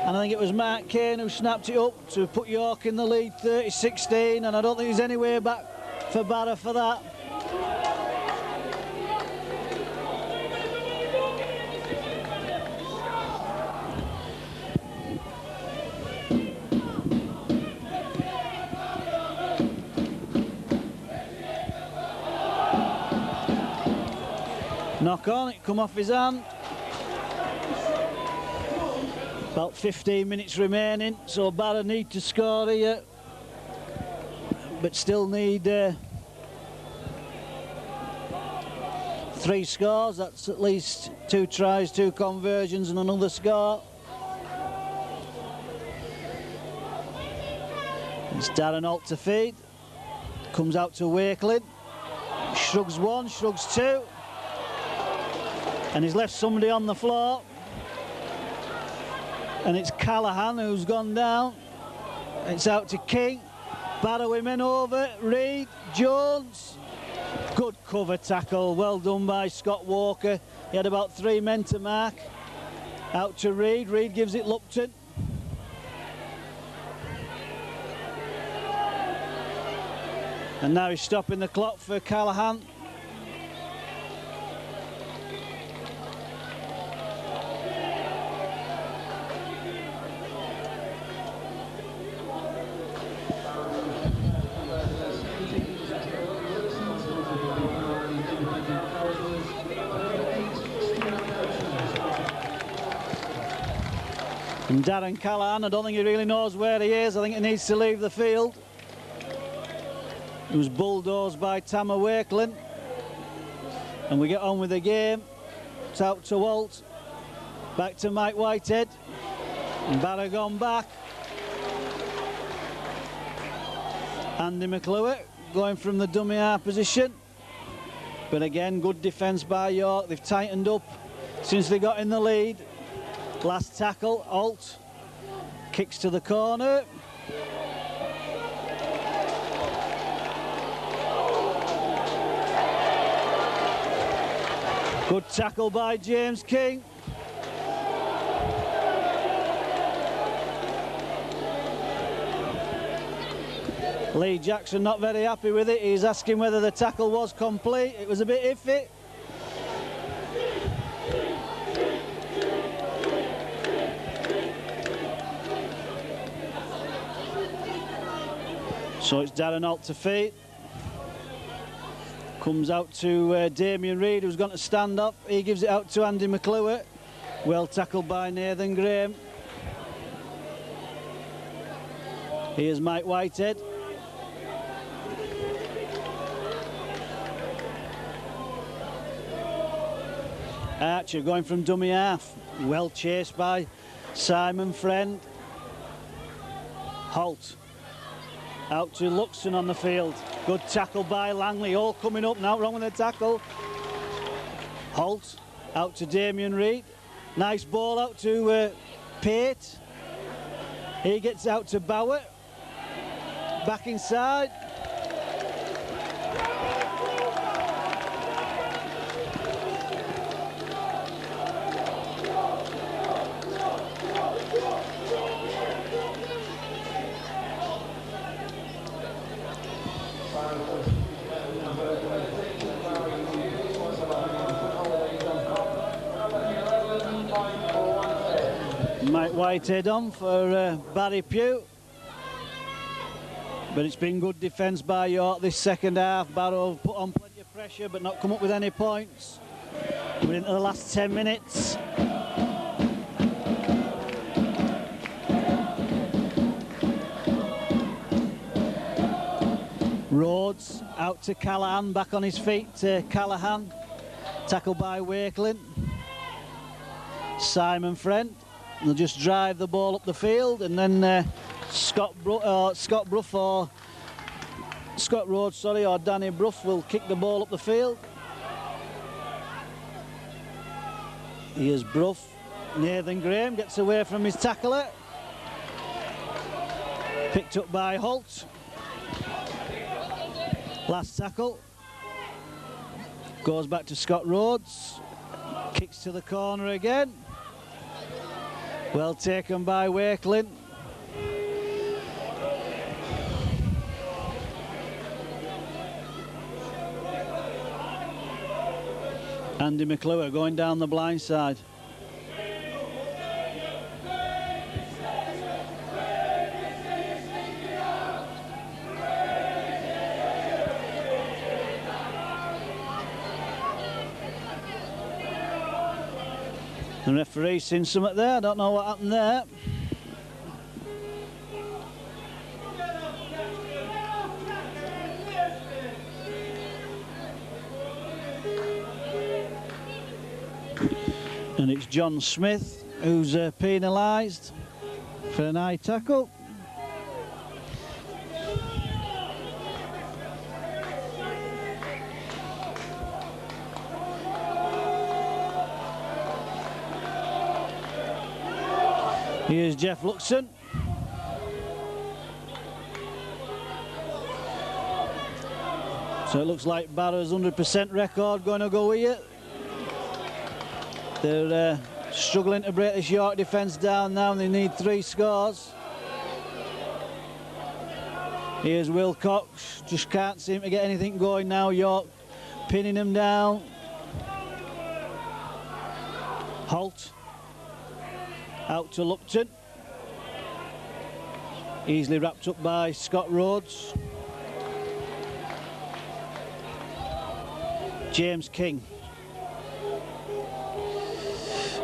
And I think it was Mark Kane who snapped it up to put York in the lead, 30-16. And I don't think there's any way back for Barrow for that. Knock on, it come off his hand. About 15 minutes remaining, so Barrow need to score here, but still need 3 scores. That's at least 2 tries, 2 conversions and another score. It's Darren Holt to feed. Comes out to Wakeling. Shrugs 1, shrugs 2. And he's left somebody on the floor. And it's Callahan who's gone down. It's out to King. Barrow women over. Reid, Jones. Good cover tackle. Well done by Scott Walker. He had about 3 men to mark. Out to Reid. Reid gives it Lupton. And now he's stopping the clock for Callahan. And Darren Callahan, I don't think he really knows where he is. I think he needs to leave the field. He was bulldozed by Tammer Wakeling. And we get on with the game. It's out to Holt. Back to Mike Whitehead. And Barrow gone back. Andy McClure going from the dummy half position. But again, good defence by York. They've tightened up since they got in the lead. Last tackle, Holt. Kicks to the corner. Good tackle by James King. Lee Jackson not very happy with it. He's asking whether the tackle was complete. It was a bit iffy. So it's Darren Holt to feet. Comes out to Damien Reid, who's going to stand up. He gives it out to Andy McClure. Well tackled by Nathan Graham. Here's Mike Whitehead. Archer going from dummy half. Well chased by Simon Friend. Holt. Out to Luxon on the field. Good tackle by Langley. All coming up now. Wrong with the tackle. Holt. Out to Damien Reid. Nice ball out to Pate. He gets out to Bauer. Back inside. Mike Whitehead on for Barry Pugh. But it's been good defence by York this second half. Barrow put on plenty of pressure but not come up with any points. We're into the last 10 minutes. Rhodes out to Callahan, back on his feet to Callahan. Tackled by Wakelin. Simon Friend. They'll just drive the ball up the field, and then Scott Rhodes, sorry, or Danny Brough will kick the ball up the field. Here's Brough. Nathan Graham gets away from his tackler. Picked up by Holt. Last tackle. Goes back to Scott Rhodes. Kicks to the corner again. Well taken by Wakelin. Andy McClure going down the blind side. The referee's seen something there. I don't know what happened there. And it's John Smith who's penalised for an high tackle. Here's Jeff Luxon. So it looks like Barrow's 100% record going to go here. They're struggling to break this York defence down now, and they need 3 scores. Here's Wilcox, just can't seem to get anything going now. York pinning them down. Holt. Out to Lupton. Easily wrapped up by Scott Rhodes. James King.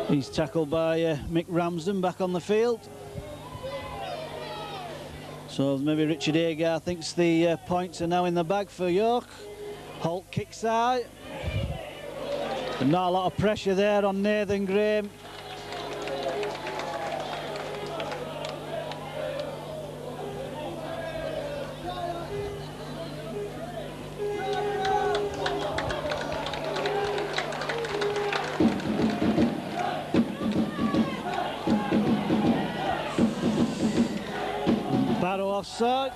He's tackled by Mick Ramsden back on the field. So maybe Richard Agar thinks the points are now in the bag for York. Holt kicks high. But not a lot of pressure there on Nathan Graham. Barrow offside.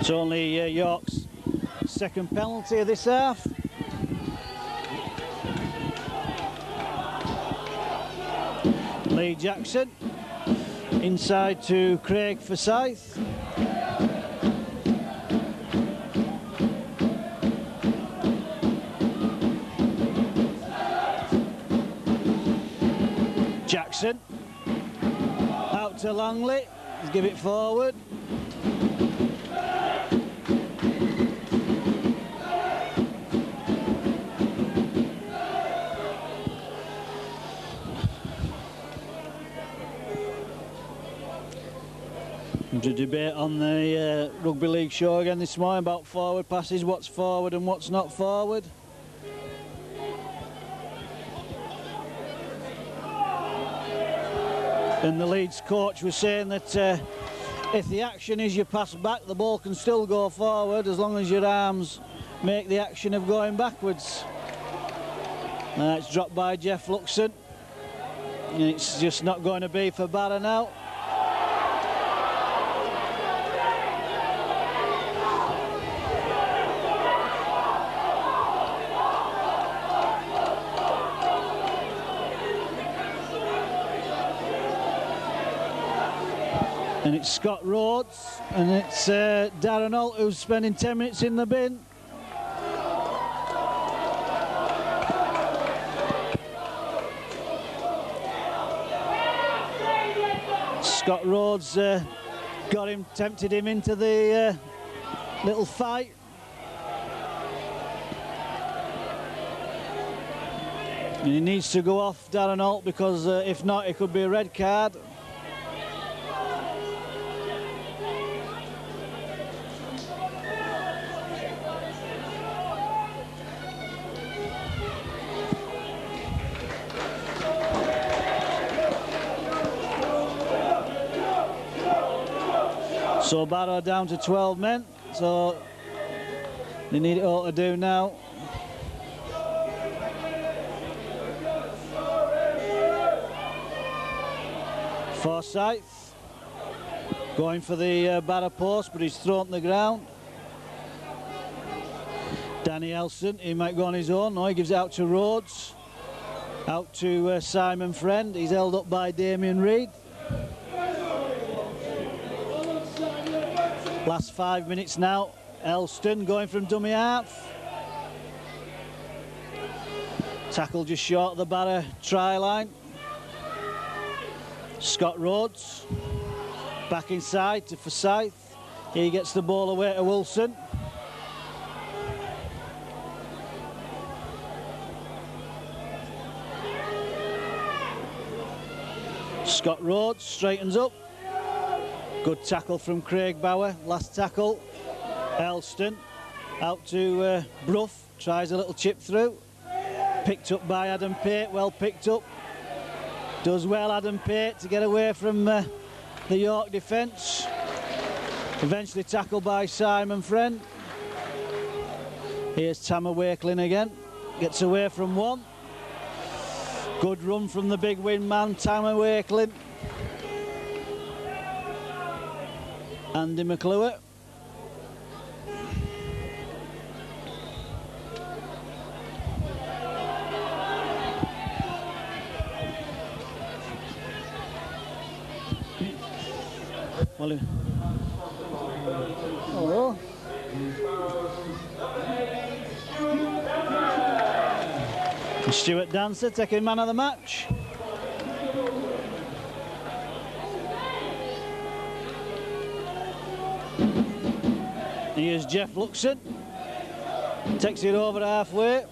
It's only York's second penalty of this half. Lee Jackson inside to Craig Forsyth. Jackson out to Langley. Let's give it forward. There's a debate on the rugby league show again this morning about forward passes, what's forward and what's not forward. And the Leeds coach was saying that if the action is you pass back, the ball can still go forward as long as your arms make the action of going backwards. It's dropped by Jeff Luxon. And it's just not going to be for Barrow now. And it's Scott Rhodes, and it's Darren Holt who's spending 10 minutes in the bin. Scott Rhodes tempted him into the little fight. And he needs to go off, Darren Holt, because if not, it could be a red card. So Barrow down to 12 men, so they need it all to do now. Forsyth going for the Barrow post, but he's thrown to the ground. Danny Elston, he might go on his own. No, he gives it out to Rhodes. Out to Simon Friend. He's held up by Damien Reid. Last 5 minutes now. Elston going from dummy half. Tackle just short of the Barrow try line. Scott Rhodes back inside to Forsyth. He gets the ball away to Wilson. Scott Rhodes straightens up. Good tackle from Craig Bauer. Last tackle. Elston out to Brough. Tries a little chip through. Picked up by Adam Pate. Well picked up. Does well, Adam Pate, to get away from the York defence. Eventually tackled by Simon Friend. Here's Tammer Wakelin again. Gets away from one. Good run from the big win man, Tammer Wakelin. Andy McClure. Hello. Stuart Dancer taking man of the match. Here's Jeff Luxon. Takes it over halfway.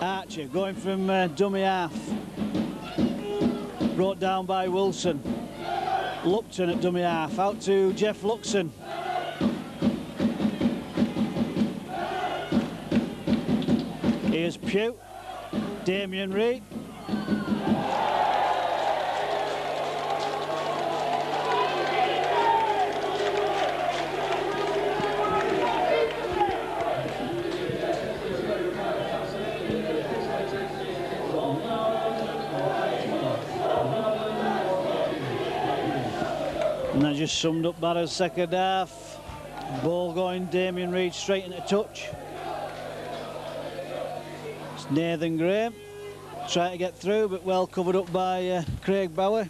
Archer going from dummy half. Brought down by Wilson. Lupton at dummy half, out to Jeff Luxon. Here's Pugh, Damien Reid. And that just summed up Barrow's second half. Ball going, Damien Reid straight into touch. It's Nathan Graham trying to get through, but well covered up by Craig Bauer.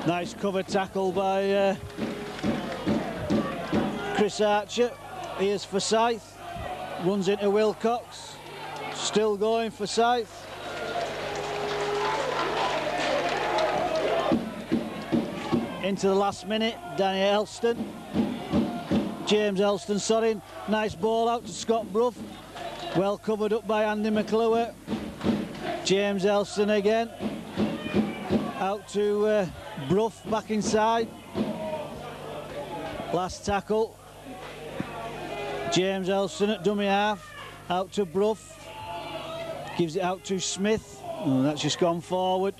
Nice cover tackle by Chris Archer. Here's Forsyth, runs into Wilcox. Still going for Forsyth. Into the last minute, Danny Elston. James Elston, sorry. Nice ball out to Scott Brough. Well covered up by Andy McClure. James Elston again. Out to Brough, back inside. Last tackle. James Elston at dummy half. Out to Brough. Gives it out to Smith. Oh, that's just gone forward.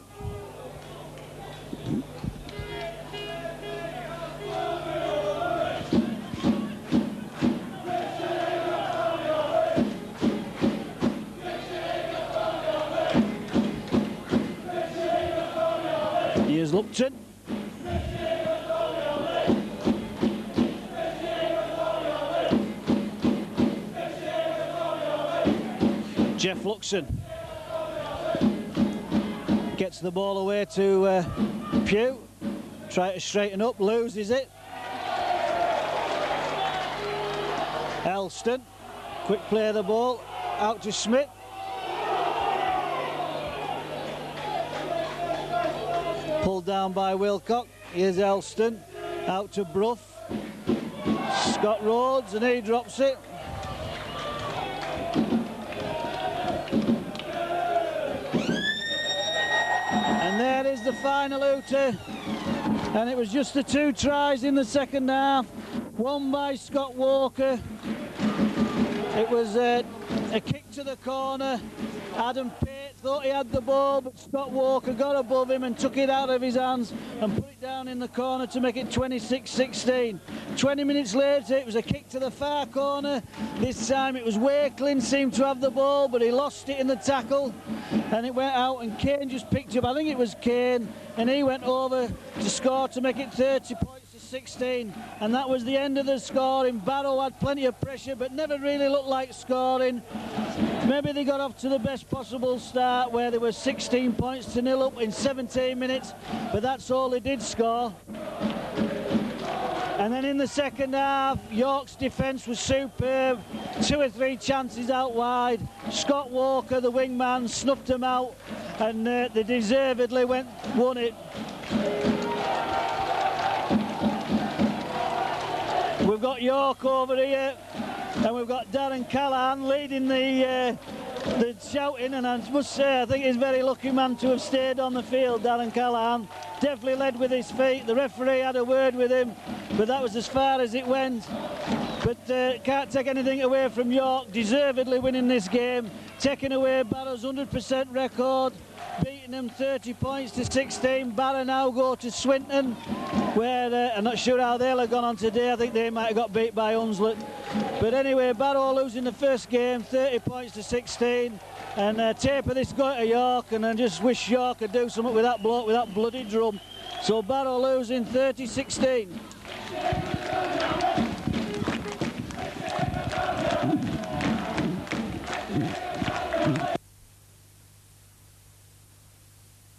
Here's Lupton. Jeff Luxon gets the ball away to Pugh. Try to straighten up, loses it. Elston Quick play of the ball, out to Smith. Pulled down by Wilcock. Here's Elston, out to Brough. Scott Rhodes, and he drops it. And there is the final hooter. And it was just the 2 tries in the second half. One by Scott Walker. It was a kick to the corner. Adam Pate thought he had the ball, but Scott Walker got above him and took it out of his hands and put it down in the corner to make it 26-16. 20 minutes later, it was a kick to the far corner. This time it was Wakeling seemed to have the ball, but he lost it in the tackle and it went out, and Kane just picked up, I think it was Kane, and he went over to score to make it 30 points to 16, and that was the end of the scoring. Barrow had plenty of pressure but never really looked like scoring. Maybe they got off to the best possible start where they were 16 points to 0 up in 17 minutes, but that's all they did score. And then in the second half, York's defence was superb. 2 or 3 chances out wide. Scott Walker, the wingman, snuffed them out, and they deservedly won it. We've got York over here, and we've got Darren Callahan leading the shouting, and I must say I think he's a very lucky man to have stayed on the field. Darren Callahan definitely led with his feet. The referee had a word with him, but that was as far as it went. But can't take anything away from York deservedly winning this game, taking away Barrow's 100% record, beating them 30 points to 16. Barrow now go to Swinton, where I'm not sure how they'll have gone on today. I think they might have got beat by Hunslet. But anyway, Barrow losing the first game, 30 points to 16. And taper this going to York, and I just wish York could do something with that bloke, with that bloody drum. So Barrow losing 30-16.